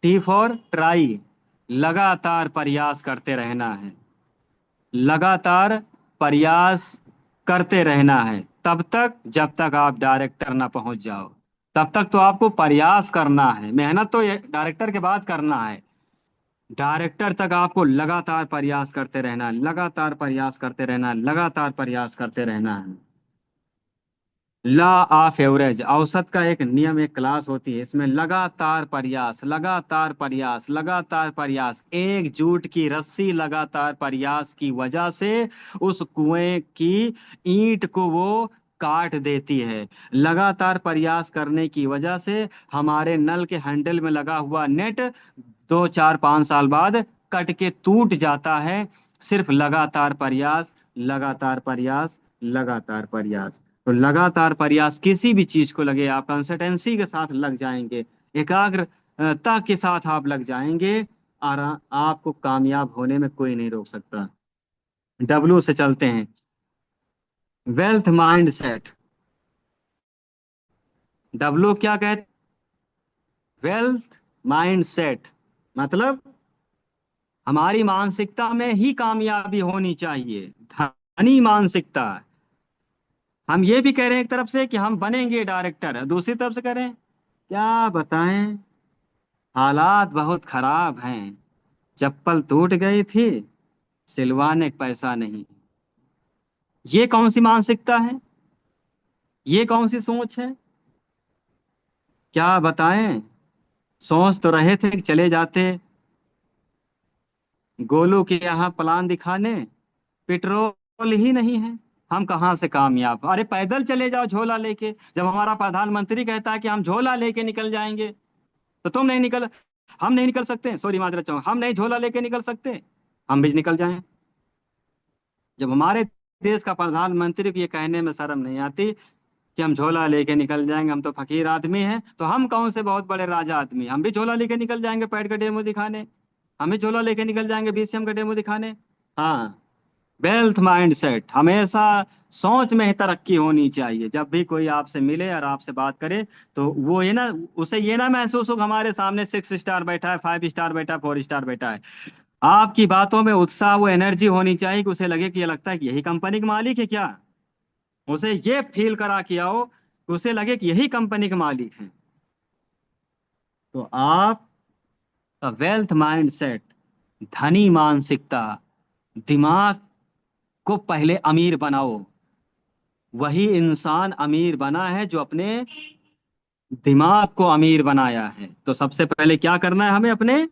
T for try. लगातार प्रयास करते रहना है, लगातार प्रयास करते रहना है, तब तक जब तक आप डायरेक्टर ना पहुंच जाओ। तब तक तो आपको प्रयास करना है, मेहनत तो ये डायरेक्टर के बाद करना है। डायरेक्टर तक आपको लगातार प्रयास करते रहना है, लगातार प्रयास करते रहना है, लगातार प्रयास करते रहना है। लॉ ऑफ एवरेज, औसत का एक नियम, एक क्लास होती है, इसमें लगातार प्रयास, लगातार प्रयास, लगातार प्रयास, एक जूट की रस्सी लगातार प्रयास की वजह से उस कुएं की ईंट को वो काट देती है। लगातार प्रयास करने की वजह से हमारे नल के हैंडल में लगा हुआ नेट 2-4-5 साल बाद कट के टूट जाता है। सिर्फ लगातार प्रयास, लगातार प्रयास, लगातार प्रयास। तो लगातार प्रयास, किसी भी चीज को लगे, आप कंसिस्टेंसी के साथ लग जाएंगे, एकाग्रता के साथ आप लग जाएंगे, और आपको कामयाब होने में कोई नहीं रोक सकता। डब्लू से चलते हैं। Wealth mind set. डब्लू क्या कहते? वेल्थ माइंड सेट मतलब हमारी मानसिकता में ही कामयाबी होनी चाहिए, धनी मानसिकता। हम ये भी कह रहे हैं एक तरफ से कि हम बनेंगे डायरेक्टर, दूसरी तरफ से कह रहे हैं क्या बताएं, हालात बहुत खराब हैं, चप्पल टूट गई थी, सिलवाने का पैसा नहीं। ये कौन सी मानसिकता है? ये कौन सी सोच है? क्या बताएं। सोच तो रहे थे कि चले जाते गोलू के यहाँ प्लान दिखाने, पेट्रोल ही नहीं है, हम कहाँ से कामयाब। अरे पैदल चले जाओ झोला लेके, जब हमारा प्रधानमंत्री कहता है कि हम झोला लेके निकल जाएंगे, तो तुम नहीं निकल, हम नहीं निकल सकते? सॉरी माजरत चाहूँ, हम नहीं झोला लेके निकल सकते? हम भी निकल जाएं। जब हमारे देश का प्रधानमंत्री को ये कहने में शर्म नहीं आती कि हम झोला लेके निकल जाएंगे, हम तो फकीर आदमी हैं, तो हम कौन से बहुत बड़े राजा आदमी, हम भी झोला लेके निकल जाएंगे पैड का डेमो दिखाने, हम भी झोला लेके निकल जाएंगे बीसीएम का डेमो दिखाने। हाँ, वेल्थ माइंड सेट, हमेशा सोच में ही तरक्की होनी चाहिए। जब भी कोई आपसे मिले और आपसे बात करे, तो वो ये ना, उसे ये ना महसूस हो कि हमारे सामने 6 स्टार बैठा है, 5 स्टार बैठा है, 4 स्टार बैठा है। आपकी बातों में उत्साह, वो एनर्जी होनी चाहिए कि उसे लगे कि ये लगता है कि यही कंपनी का मालिक है क्या। उसे ये फील करा के आओ कि उसे लगे कि यही कंपनी के मालिक हैं। तो आपका वेल्थ माइंड सेट धनी मानसिकता, दिमाग को पहले अमीर बनाओ। वही इंसान अमीर बना है जो अपने दिमाग को अमीर बनाया है। तो सबसे पहले क्या करना है, हमें अपने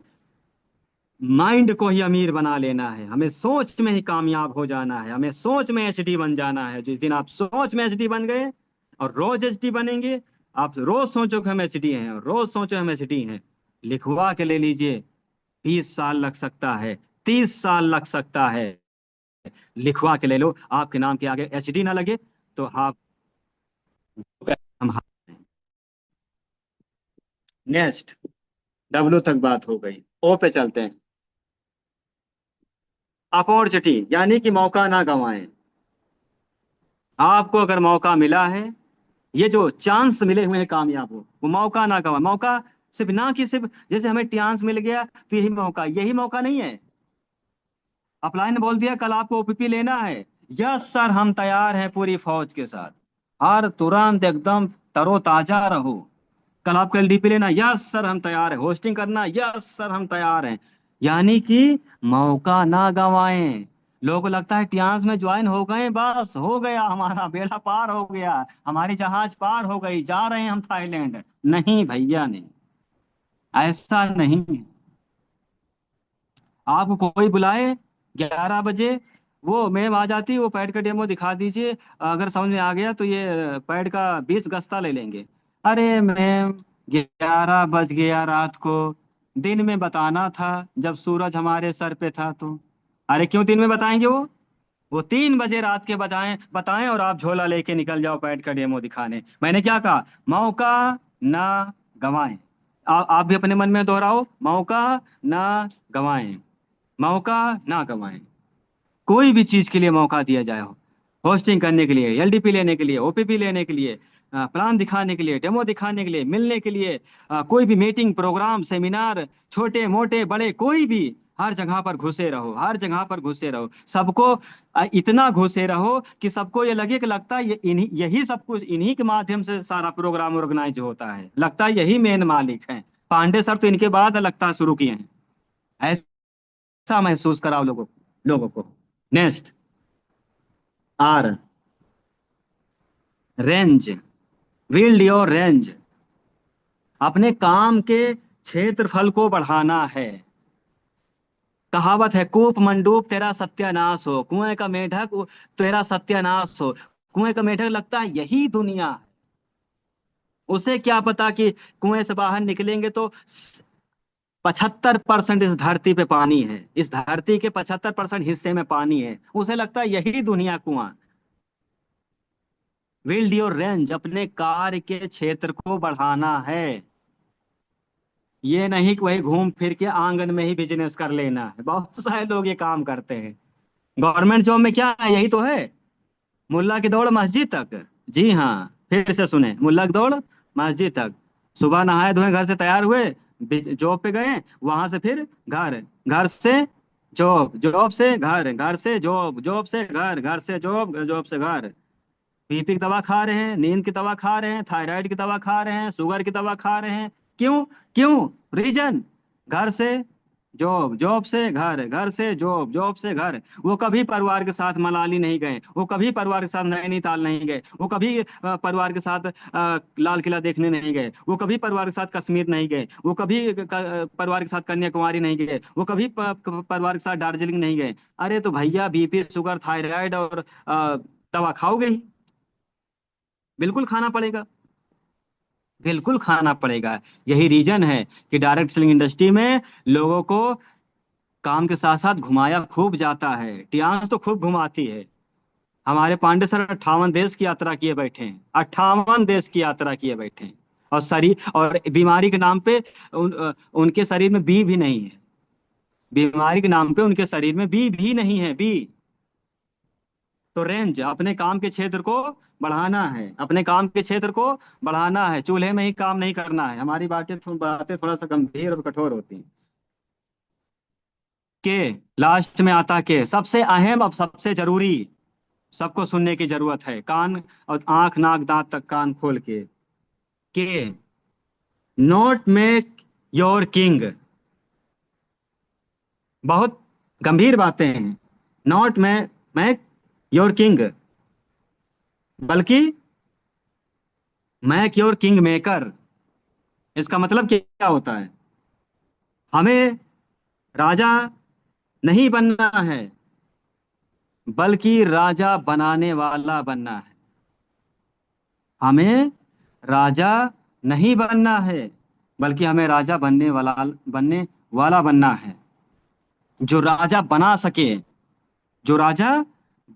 माइंड को ही अमीर बना लेना है। हमें सोच में ही कामयाब हो जाना है, हमें सोच में एचडी बन जाना है। जिस दिन आप सोच में एचडी बन गए और रोज एचडी बनेंगे, आप रोज सोचो कि हम एचडी हैं और रोज सोचो हम एचडी हैं, लिखवा के ले लीजिए। 20 साल लग सकता है, 30 साल लग सकता है, लिखवा के ले लो। आपके नाम के आगे एचडी ना लगे तो आप हम। नेक्स्ट, डब्ल्यू तक बात हो गई, ओ पे चलते हैं। अपॉर्चुनिटी यानी कि मौका ना गंवाएं। आपको अगर मौका मिला है, ये जो चांस मिले हुए हैं कामयाब हो, वो मौका ना गवा। मौका सिर्फ ना कि सिर्फ जैसे हमें चांस मिल गया तो यही मौका नहीं है। अप्लाई ने बोल दिया कल आपको ओपीपी लेना है, यस सर हम तैयार हैं पूरी फौज के साथ। हर तुरंत एकदम तरोताजा रहो। कल आपको एलडीपी लेना, यस सर हम तैयार हैं। होस्टिंग करना, यस सर हम तैयार हैं। यानी कि मौका ना गंवाएं। लोगों को लगता है टियांस में ज्वाइन हो गए, बस हो गया, हमारा बेड़ा पार हो गया, हमारी जहाज पार हो गई, जा रहे हैं हम थाईलैंड। नहीं भैया नहीं, ऐसा नहीं है। आपको कोई बुलाए 11 बजे, वो मैम आ जाती, वो पैड का डेमो दिखा दीजिए, अगर समझ में आ गया तो ये पैड का 20 गस्ता ले लेंगे। अरे मैम 11 बज गया रात को, दिन में बताना था जब सूरज हमारे सर पे था तो। अरे क्यों दिन में बताएंगे वो 3 बजे रात के बजाएं बताएं और आप झोला लेके निकल जाओ पैड का डेमो दिखाने। मैंने क्या कहा, मौका ना गंवाएं। आप भी अपने मन में दोहराओ, मौका ना गंवाएं, मौका ना गंवाएं। कोई भी चीज के लिए मौका दिया जाए हो, होस्टिंग करने के लिए, एलडीपी लेने के लिए, ओपीपी लेने के लिए, प्लान दिखाने के लिए, डेमो दिखाने के लिए, मिलने के लिए, कोई भी मीटिंग, प्रोग्राम, सेमिनार, छोटे मोटे बड़े कोई भी, हर जगह पर घुसे रहो, हर जगह पर घुसे रहो। सबको इतना घुसे रहो कि सबको ये लगे कि लगता है यही सब कुछ इन्हीं के माध्यम से सारा प्रोग्राम ऑर्गेनाइज होता है, लगता है यही मेन मालिक हैं। पांडे सर तो इनके बाद लगता है शुरू किए हैं। ऐसा महसूस कराओ लोगों को। Next, R, range, build your range. अपने काम के क्षेत्रफल को बढ़ाना है। कहावत है, कूप मंडूक तेरा सत्यानाश हो, कुएं का मेढक तेरा सत्यानाश हो। कुएं का मेढक लगता है यही दुनिया है, उसे क्या पता कि कुएं से बाहर निकलेंगे तो 75% इस धरती पे पानी है, इस धरती के 75% हिस्से में पानी है, उसे लगता है यही दुनिया कुआं। बिल्ड योर रेंज, अपने कार्य के क्षेत्र को बढ़ाना है। ये नहीं कि वही घूम फिर के आंगन में ही बिजनेस कर लेना है। बहुत सारे लोग ये काम करते हैं। गवर्नमेंट जॉब में क्या है, यही तो है, मुल्ला की दौड़ मस्जिद तक। जी हाँ, फिर से सुने, मुल्ला की दौड़ मस्जिद तक। सुबह नहाए धोए घर से तैयार हुए, जॉब पे गए, वहां से फिर घर, घर से जॉब, जॉब से घर, घर से जॉब, जॉब से घर, घर से जॉब, जॉब से घर। बीपी की दवा खा रहे हैं, नींद की दवा खा रहे हैं, थायराइड की दवा खा रहे हैं, शुगर की दवा खा रहे हैं। क्यों? क्यों? रीजन, घर से जॉब, जॉब से घर, घर से जॉब, जॉब से घर। वो कभी परिवार के साथ मनाली नहीं गए, वो कभी परिवार के साथ नैनीताल नहीं गए, वो कभी परिवार के साथ लाल किला देखने नहीं गए, वो कभी परिवार के साथ कश्मीर नहीं गए, वो कभी परिवार के साथ कन्याकुमारी नहीं गए, वो कभी परिवार के साथ दार्जिलिंग नहीं गए। अरे तो भैया बीपी, शुगर, थायराइड और दवा खाओगे ही, बिल्कुल खाना पड़ेगा, बिल्कुल खाना पड़ेगा। यही रीजन है कि डायरेक्ट सेलिंग इंडस्ट्री में लोगों को काम के साथ साथ घुमाया खूब जाता है। टियांस तो खूब घुमाती है। हमारे पांडे सर 58 देश की यात्रा किए बैठे हैं, 58 देश की यात्रा किए बैठे हैं। और शरीर और बीमारी के नाम पे उनके शरीर में बी भी नहीं है। बीमारी के नाम पे उनके शरीर में बी भी नहीं है, बी। तो रेंज, अपने काम के क्षेत्र को बढ़ाना है, अपने काम के क्षेत्र को बढ़ाना है। चूल्हे में ही काम नहीं करना है। हमारी बातें थोड़ा सा गंभीर और कठोर होती हैं। के, लास्ट में आता के, सबसे अहम, अब सबसे जरूरी, सबको सुनने की जरूरत है, कान और आंख नाक दांत तक कान खोल के नॉट मेक योर किंग, बहुत गंभीर बातें हैं। नॉट मैं योर किंग, बल्कि मैं योर किंग मेकर। इसका मतलब क्या होता है? हमें राजा नहीं बनना है, बल्कि राजा बनाने वाला बनना है। हमें राजा नहीं बनना है, बल्कि हमें राजा बनने वाला बनना है। जो राजा बना सके, जो राजा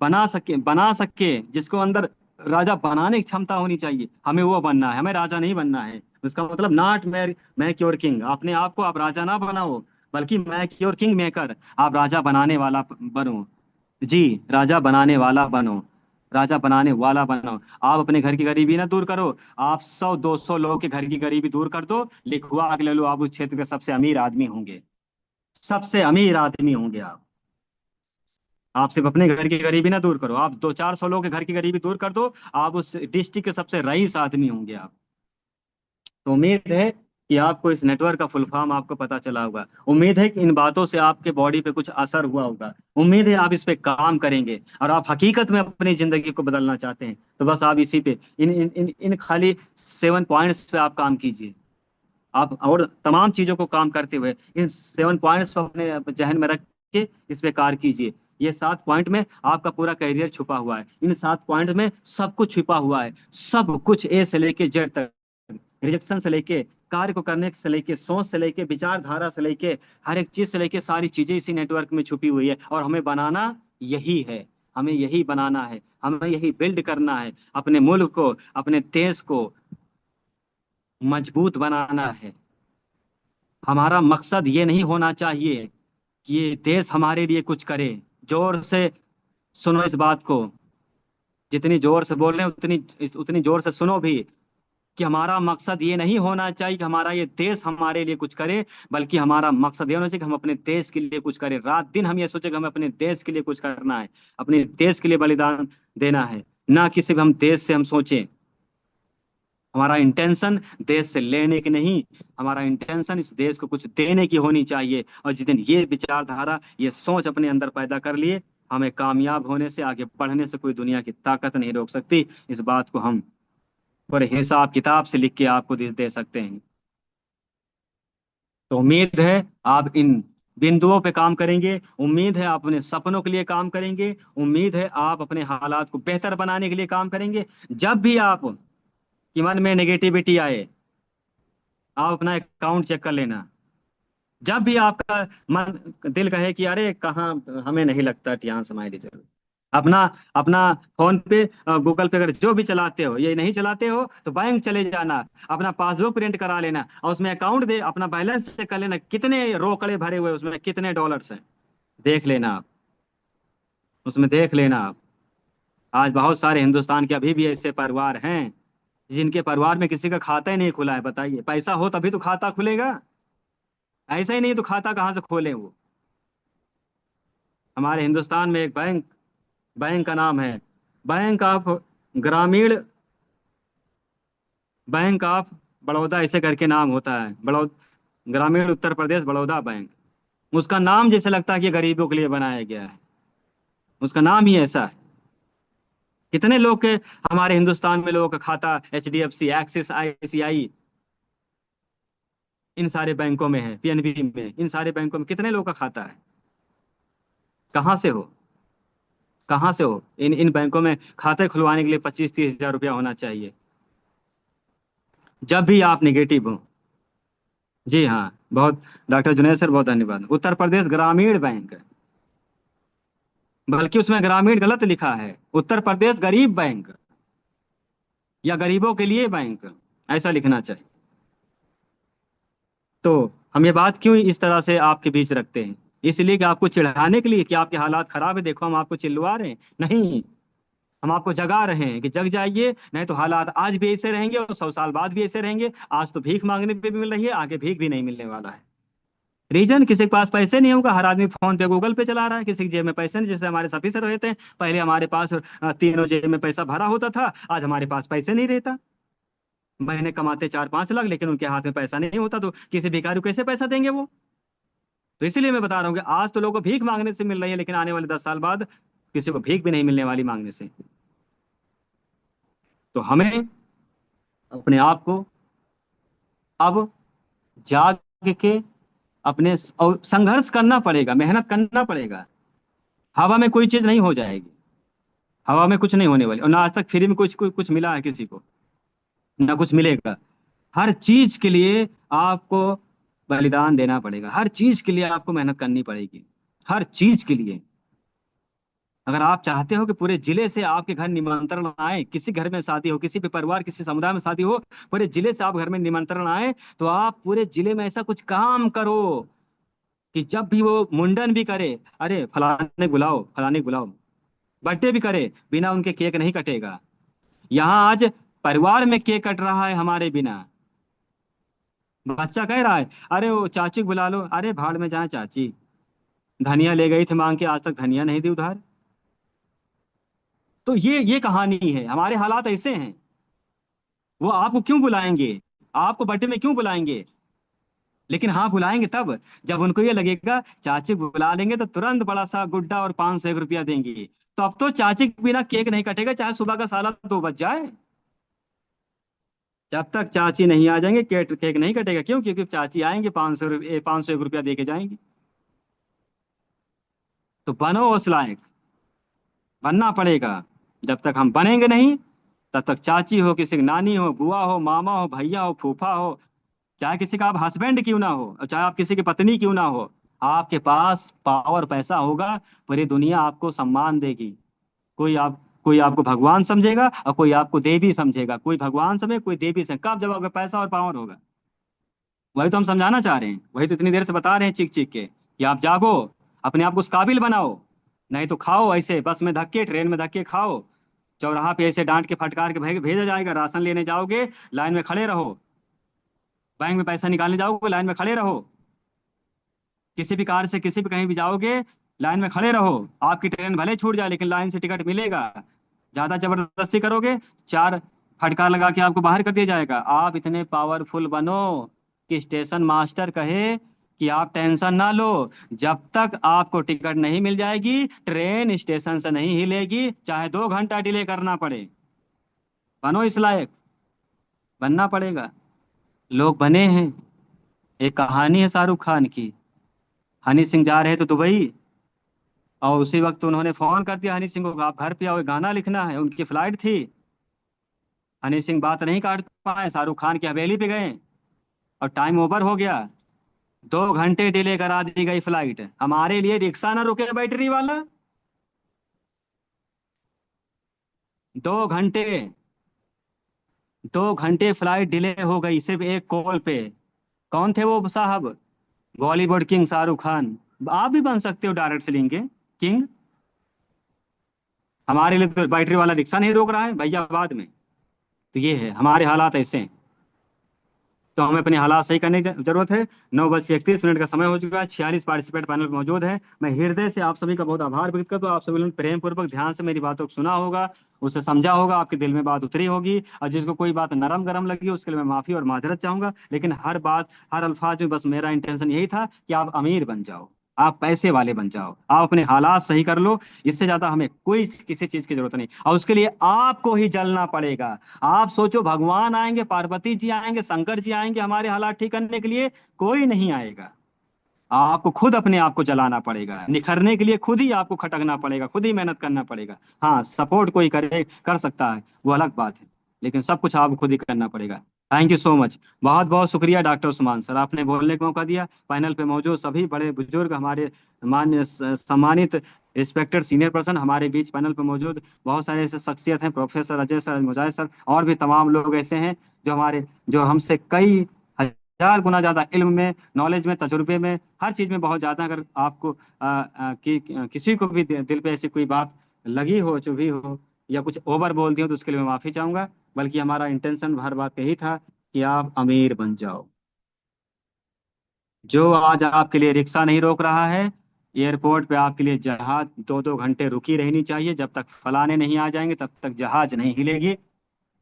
बना सके, जिसको अंदर राजा बनाने की क्षमता होनी चाहिए, हमें वो बनना है। हमें राजा नहीं बनना है। उसका मतलब नॉट मैं क्योर किंग। अपने आप को आप राजा ना बनाओ, बल्कि मैं क्योर किंग मेकर, आप राजा बनाने वाला बनो। जी, राजा बनाने वाला बनो, राजा बनाने वाला बनो। आप अपने घर की गरीबी ना दूर करो, आप 100-200 लोगों के घर की गरीबी दूर कर दो, लिखवा के ले लो, आप उस क्षेत्र के सबसे अमीर आदमी होंगे। सबसे अमीर आदमी होंगे आप। आप सिर्फ अपने घर की गरीबी ना दूर करो, आप 200-400 लोगों के घर की गरीबी दूर कर दो, आप उस डिस्ट्रिक्ट के सबसे रईस आदमी होंगे आप। तो उम्मीद है कि आपको इस नेटवर्क का फुल फॉर्म आपको पता चला होगा। उम्मीद है कि इन बातों से आपके बॉडी पे कुछ असर हुआ होगा। उम्मीद है आप इस पे काम करेंगे, और आप हकीकत में अपनी जिंदगी को बदलना चाहते हैं, तो बस आप इसी पे इन खाली 7 पॉइंट्स पे आप काम कीजिए। आप और तमाम चीजों को काम करते हुए इन 7 पॉइंट्स को अपने जहन में रख के इस पे कार्य कीजिए। ये 7 पॉइंट में आपका पूरा करियर छुपा हुआ है। इन 7 पॉइंट में सब कुछ छुपा हुआ है, सब कुछ, ए से लेके जेड तक। रिजेक्शन से लेके, कार्य को करने से लेके, सोच से लेके, विचारधारा से लेके, हर एक चीज से लेके सारी चीजें इसी नेटवर्क में छुपी हुई है। और हमें बनाना यही है, हमें यही बनाना है, हमें यही बिल्ड करना है। अपने मुल्क को, अपने देश को मजबूत बनाना है। हमारा मकसद ये नहीं होना चाहिए कि ये देश हमारे लिए कुछ करे। जोर से सुनो इस बात को, जितनी जोर से बोल रहे हैं उतनी जोर से सुनो भी, कि हमारा मकसद ये नहीं होना चाहिए कि हमारा ये देश हमारे लिए कुछ करे, बल्कि हमारा मकसद ये होना चाहिए कि हम अपने देश के लिए कुछ करें। रात दिन हम ये सोचे कि हमें अपने देश के लिए कुछ करना है, अपने देश के लिए बलिदान देना है। ना कि सिर्फ हम देश से हम सोचें। हमारा इंटेंशन देश से लेने की नहीं, हमारा इंटेंशन इस देश को कुछ देने की होनी चाहिए। और जिस दिन ये विचारधारा, ये सोच अपने अंदर पैदा कर लिए, हमें कामयाब होने से, आगे बढ़ने से कोई दुनिया की ताकत नहीं रोक सकती। इस बात को हम पूरे हिसाब किताब से लिख के आपको दे सकते हैं। तो उम्मीद है आप इन बिंदुओं पे काम करेंगे। उम्मीद है आप अपने सपनों के लिए काम करेंगे। उम्मीद है आप अपने हालात को बेहतर बनाने के लिए काम करेंगे। जब भी आप कि मन में नेगेटिविटी आए, आप अपना अकाउंट चेक कर लेना। जब भी आपका मन दिल कहे कि अरे कहाँ, हमें नहीं लगता कि यहाँ समाई दी जरूर, अपना अपना फोन पे, गूगल पे, अगर जो भी चलाते हो, ये नहीं चलाते हो तो बैंक चले जाना, अपना पासबुक प्रिंट करा लेना, और उसमें अकाउंट दे अपना बैलेंस चेक कर लेना, कितने रोकड़े भरे हुए हैं, उसमें कितने डॉलर्स हैं, देख लेना आप। उसमें देख लेना आप। आज बहुत सारे हिंदुस्तान के अभी भी ऐसे परिवार हैं जिनके परिवार में किसी का खाता ही नहीं खुला है। बताइए, पैसा हो तभी तो खाता खुलेगा, ऐसा ही नहीं तो खाता कहाँ से खोले वो। हमारे हिंदुस्तान में एक बैंक, बैंक का नाम है बैंक ऑफ ग्रामीण, बैंक ऑफ बड़ौदा, ऐसे करके नाम होता है, ग्रामीण उत्तर प्रदेश बड़ौदा बैंक। उसका नाम जैसे लगता है कि ये गरीबों के लिए बनाया गया है, उसका नाम ही ऐसा है। कितने लोग के, हमारे हिंदुस्तान में लोगों का खाता HDFC, एक्सिस, ICICI, इन सारे बैंकों में है, PNB में, इन सारे बैंकों में कितने लोगों का खाता है? कहाँ से हो, कहाँ से हो? इन इन बैंकों में खाते खुलवाने के लिए 25-30 हजार रुपया होना चाहिए। जब भी आप निगेटिव हो, जी हाँ, बहुत, डॉक्टर जुनेद सर बहुत धन्यवाद। उत्तर प्रदेश ग्रामीण बैंक, बल्कि उसमें ग्रामीण गलत लिखा है, उत्तर प्रदेश गरीब बैंक या गरीबों के लिए बैंक, ऐसा लिखना चाहिए। तो हम ये बात क्यों इस तरह से आपके बीच रखते हैं? इसलिए कि आपको चिढ़ाने के लिए कि आपके हालात खराब है, देखो हम आपको चिल्लवा रहे हैं? नहीं, हम आपको जगा रहे हैं कि जग जाइए, नहीं तो हालात आज भी ऐसे रहेंगे और 100 साल बाद भी ऐसे रहेंगे। आज तो भीख मांगने पे भी मिल रही है, आगे भीख भी नहीं मिलने वाला है। रीजन, किसी के पास पैसे नहीं होगा, हर आदमी फोन पे गूगल पे चला रहा है, किसी की जेब में पैसे नहीं। जैसे हमारे सफी सर रहते हैं, पहले हमारे पास तीनों जेब में पैसा भरा होता था, आज हमारे पास पैसे नहीं रहता। महीने कमाते 4-5 लाख, लेकिन उनके हाथ में पैसा नहीं होता, तो किसी भिखारी को कैसे पैसा देंगे वो? तो इसीलिए मैं बता रहा हूँ कि आज तो लोगों को भीख मांगने से मिल रही है, लेकिन आने वाले 10 साल बाद किसी को भीख भी नहीं मिलने वाली मांगने से। तो हमें अपने आप को अब जाग के अपने और संघर्ष करना पड़ेगा, मेहनत करना पड़ेगा। हवा में कोई चीज नहीं हो जाएगी, हवा में कुछ नहीं होने वाली। और ना आज तक फ्री में कुछ मिला है किसी को, ना कुछ मिलेगा। हर चीज के लिए आपको बलिदान देना पड़ेगा, हर चीज के लिए आपको मेहनत करनी पड़ेगी, हर चीज के लिए। अगर आप चाहते हो कि पूरे जिले से आपके घर निमंत्रण आए, किसी घर में शादी हो, किसी भी परिवार, किसी समुदाय में शादी हो, पूरे जिले से आप घर में निमंत्रण आए, तो आप पूरे जिले में ऐसा कुछ काम करो कि जब भी वो मुंडन भी करे, अरे फलाने बुलाओ, फलाने बुलाओ। बर्थडे भी करे, बिना उनके केक नहीं कटेगा। यहाँ आज परिवार में केक कट रहा है हमारे बिना। बच्चा कह रहा है, अरे वो चाची को बुला लो। अरे भाड़ में जाए चाची, धनिया ले गई थी मांग के, आज तक धनिया नहीं दी उधार। तो ये कहानी है, हमारे हालात ऐसे हैं। वो आपको क्यों बुलाएंगे, आपको बर्थडे में क्यों बुलाएंगे? लेकिन हाँ, बुलाएंगे तब जब उनको ये लगेगा चाची बुला लेंगे तो तुरंत बड़ा सा गुड्डा और 501 रुपया देंगी। तो अब तो चाची के बिना केक नहीं कटेगा, चाहे सुबह का साला 2 बज जाए। जब तक चाची नहीं आ जाएंगे केक केक नहीं कटेगा। क्यों? क्योंकि चाची आएंगे, 501 रुपया दे के जाएंगी। तो बनो उस लायक, बनना पड़ेगा। जब तक हम बनेंगे नहीं, तब तक चाची हो, किसी की नानी हो, बुआ हो, मामा हो, भैया हो, फूफा हो, चाहे किसी का आप हस्बैंड क्यों ना हो, और चाहे आप किसी की पत्नी क्यों ना हो, आपके पास पावर पैसा होगा, पूरी दुनिया आपको सम्मान देगी। कोई आपको भगवान समझेगा और कोई आपको देवी समझेगा। कोई भगवान समझे, कोई देवी समझे। कब? जब आपके पैसा और पावर होगा। वही तो हम समझाना चाह रहे हैं, वही तो इतनी देर से बता रहे हैं चीख चीख के कि आप जागो, अपने आप को उस काबिल बनाओ। नहीं तो खाओ ऐसे बस में धक्के, ट्रेन में धक्के खाओ, चौराहा पे ऐसे डांट के फटकार के भेजा जाएगा। राशन लेने जाओगे, लाइन में खड़े रहो। बैंक में पैसा निकालने जाओगे, लाइन में खड़े रहो। किसी भी कार से किसी भी कहीं भी जाओगे, लाइन में खड़े रहो। आपकी ट्रेन भले छूट जाए, लेकिन लाइन से टिकट मिलेगा। ज्यादा जबरदस्ती करोगे, 4 फटकार लगा के आपको बाहर कर दिया जाएगा। आप इतने पावरफुल बनो कि स्टेशन मास्टर कहे कि आप टेंशन ना लो, जब तक आपको टिकट नहीं मिल जाएगी ट्रेन स्टेशन से नहीं हिलेगी, चाहे 2 घंटा डिले करना पड़े। बनो इस लायक, बनना पड़ेगा। लोग बने हैं। एक कहानी है शाहरुख खान की। हनी सिंह जा रहे थे दुबई, और उसी वक्त उन्होंने फोन कर दिया हनी सिंह को, आप घर पे आओ, गाना लिखना है। उनकी फ्लाइट थी। हनी सिंह बात नहीं काट पाए, शाहरुख खान की हवेली पे गए और टाइम ओवर हो गया। 2 घंटे डिले करा दी गई फ्लाइट। हमारे लिए रिक्शा ना रुके बैटरी वाला। 2 घंटे, 2 घंटे फ्लाइट डिले हो गई सिर्फ एक कॉल पे। कौन थे वो साहब? बॉलीवुड किंग शाहरुख खान। आप भी बन सकते हो डायरेक्ट सेलिंग के किंग। हमारे लिए तो बैटरी वाला रिक्शा नहीं रोक रहा है भैया, बाद में। तो ये है, हमारे हालात ऐसे हैं। तो हमें अपने हालात सही करने की जरूरत है। 9 बज के 31 मिनट का समय हो चुका है। 46 पार्टिसिपेंट पैनल पे मौजूद है। मैं हृदय से आप सभी का बहुत आभार व्यक्त करता हूँ। आप सभी लोगों ने प्रेम पूर्वक ध्यान से मेरी बातों को सुना होगा, उसे समझा होगा, आपके दिल में बात उतरी होगी। और जिसको कोई बात नरम गरम लगी उसके लिए मैं माफी और माजरत चाहूंगा। लेकिन हर बात, हर अल्फाज में बस मेरा इंटेंशन यही था कि आप अमीर बन जाओ, आप पैसे वाले बन जाओ, आप अपने हालात सही कर लो। इससे ज्यादा हमें कोई किसी चीज की जरूरत नहीं, और उसके लिए आपको ही जलना पड़ेगा। आप सोचो भगवान आएंगे, पार्वती जी आएंगे, शंकर जी आएंगे हमारे हालात ठीक करने के लिए? कोई नहीं आएगा। आपको खुद अपने आप को जलाना पड़ेगा, निखरने के लिए खुद ही आपको खटकना पड़ेगा, खुद ही मेहनत करना पड़ेगा। हाँ, सपोर्ट कोई करे, कर सकता है, वो अलग बात है, लेकिन सब कुछ आपको खुद ही करना पड़ेगा। Thank you so much. बहुत बहुत शुक्रिया डॉक्टर उस्मान सर, आपने बोलने का मौका दिया। पैनल पे मौजूद सभी बड़े बुजुर्ग, हमारे मान्य सम्मानित रिस्पेक्टेड सीनियर पर्सन हमारे बीच पैनल पे मौजूद, बहुत सारे ऐसे शख्सियत हैं, प्रोफेसर अजय सर, मुजाहिद सर, और भी तमाम लोग ऐसे हैं जो हमसे कई 1000 गुना ज्यादा इल्म में, नॉलेज में, तजुर्बे में, हर चीज में बहुत ज्यादा। अगर आपको किसी को भी दिल पे ऐसी कोई बात लगी हो, जो भी हो, या कुछ ओवर बोल दी हो, तो उसके लिए मैं माफी चाहूंगा। बल्कि हमारा इंटेंशन हर बात पे यही था कि आप अमीर बन जाओ। जो आज आपके लिए रिक्शा नहीं रोक रहा है, एयरपोर्ट पे आपके लिए जहाज 2-2 घंटे रुकी रहनी चाहिए। जब तक फलाने नहीं आ जाएंगे तब तक जहाज नहीं हिलेगी।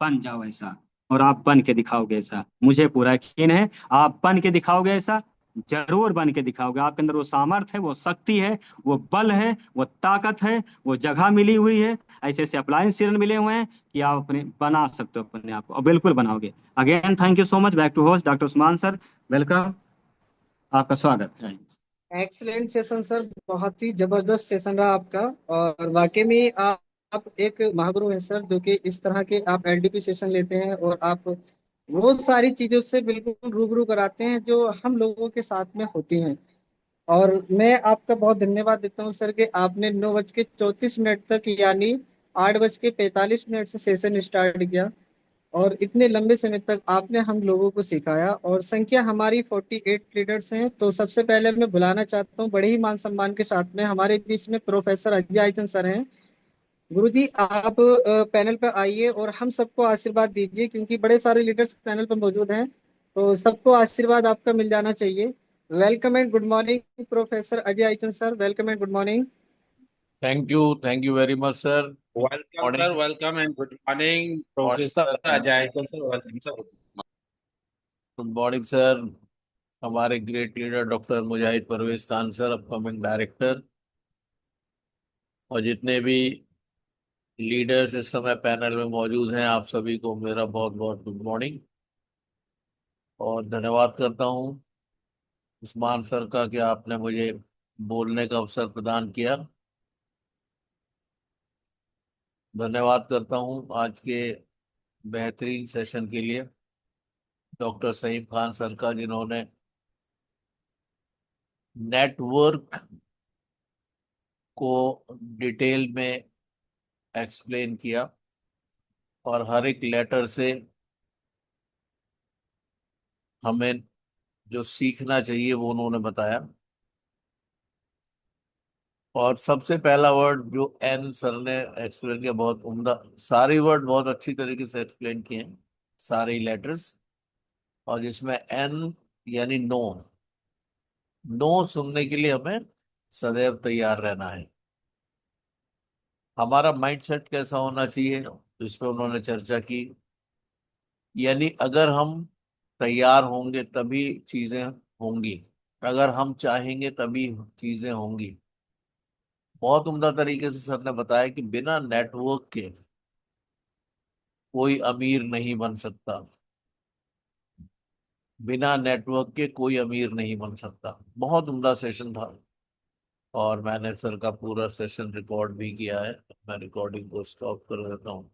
बन जाओ ऐसा, और आप बन के दिखाओगे ऐसा, मुझे पूरा यकीन है आप बन के दिखाओगे ऐसा। जरूर बन के दिखाओगे। आपके अंदर वो सामर्थ्य है, वो शक्ति है, वो बल है, वो ताकत है, वो जगह मिली हुई है, ऐसे ऐसे अप्लायंस सीरन मिले हुए हैं कि आप अपने बना सकते हो अपने आप को, और बिल्कुल बनाओगे। Again thank you so much. Back to host doctor Usman sir, welcome, आपका स्वागत है। एक्सीलेंट सेशन सर, बहुत ही जबरदस्त सेशन रहा आपका। और वाकई में आप एक महागुरु हैं सर, जो कि इस तरह के आप एलडीपी सेशन लेते हैं और आप वो सारी चीजों से बिल्कुल रूबरू कराते हैं जो हम लोगों के साथ में होती हैं। और मैं आपका बहुत धन्यवाद देता हूँ सर कि आपने 9:34 तक, यानी 8:45 से सेशन स्टार्ट किया और इतने लंबे समय तक आपने हम लोगों को सिखाया। और संख्या हमारी 48 लीडर्स हैं। तो सबसे पहले मैं बुलाना चाहता हूँ बड़े ही मान सम्मान के साथ में, हमारे बीच में प्रोफेसर अजय आइचन सर हैं। गुरुजी आप पैनल पर आइए और हम सबको आशीर्वाद दीजिए, क्योंकि बड़े सारे लीडर्स पैनल पर मौजूद हैं, तो सबको आशीर्वाद आपका मिल जाना चाहिए। Welcome and good morning professor Ajay Aichan sir, welcome and good morning. Thank you very much, sir. Welcome, sir. Morning. Welcome and good morning, Morning, Professor sir. Ajay. Sir, welcome, sir. Good morning, sir. हमारे great leader doctor Mujahid Parvez Khan sir, upcoming director, और जितने भी leaders इस समय panel में मौजूद हैं, आप सभी को मेरा बहुत बहुत गुड मॉर्निंग। और धन्यवाद करता हूं उस्मान सर का कि आपने मुझे बोलने का अवसर प्रदान किया। धन्यवाद करता हूं आज के बेहतरीन सेशन के लिए डॉक्टर सईम खान सर का, जिन्होंने नेटवर्क को डिटेल में एक्सप्लेन किया और हर एक लेटर से हमें जो सीखना चाहिए वो उन्होंने बताया। और सबसे पहला वर्ड जो एन सर ने एक्सप्लेन किया, बहुत उम्दा, सारे वर्ड बहुत अच्छी तरीके से एक्सप्लेन किए हैं, सारे लेटर्स। और जिसमें एन यानी नो, नो सुनने के लिए हमें सदैव तैयार रहना है। हमारा माइंडसेट कैसा होना चाहिए, तो इस पे उन्होंने चर्चा की। यानी अगर हम तैयार होंगे तभी चीजें होंगी, अगर हम चाहेंगे तभी चीजें होंगी। बहुत उम्दा तरीके से सर ने बताया कि बिना नेटवर्क के कोई अमीर नहीं बन सकता, बिना नेटवर्क के कोई अमीर नहीं बन सकता। बहुत उम्दा सेशन था और मैंने सर का पूरा सेशन रिकॉर्ड भी किया है। मैं रिकॉर्डिंग को स्टॉप कर देता हूँ।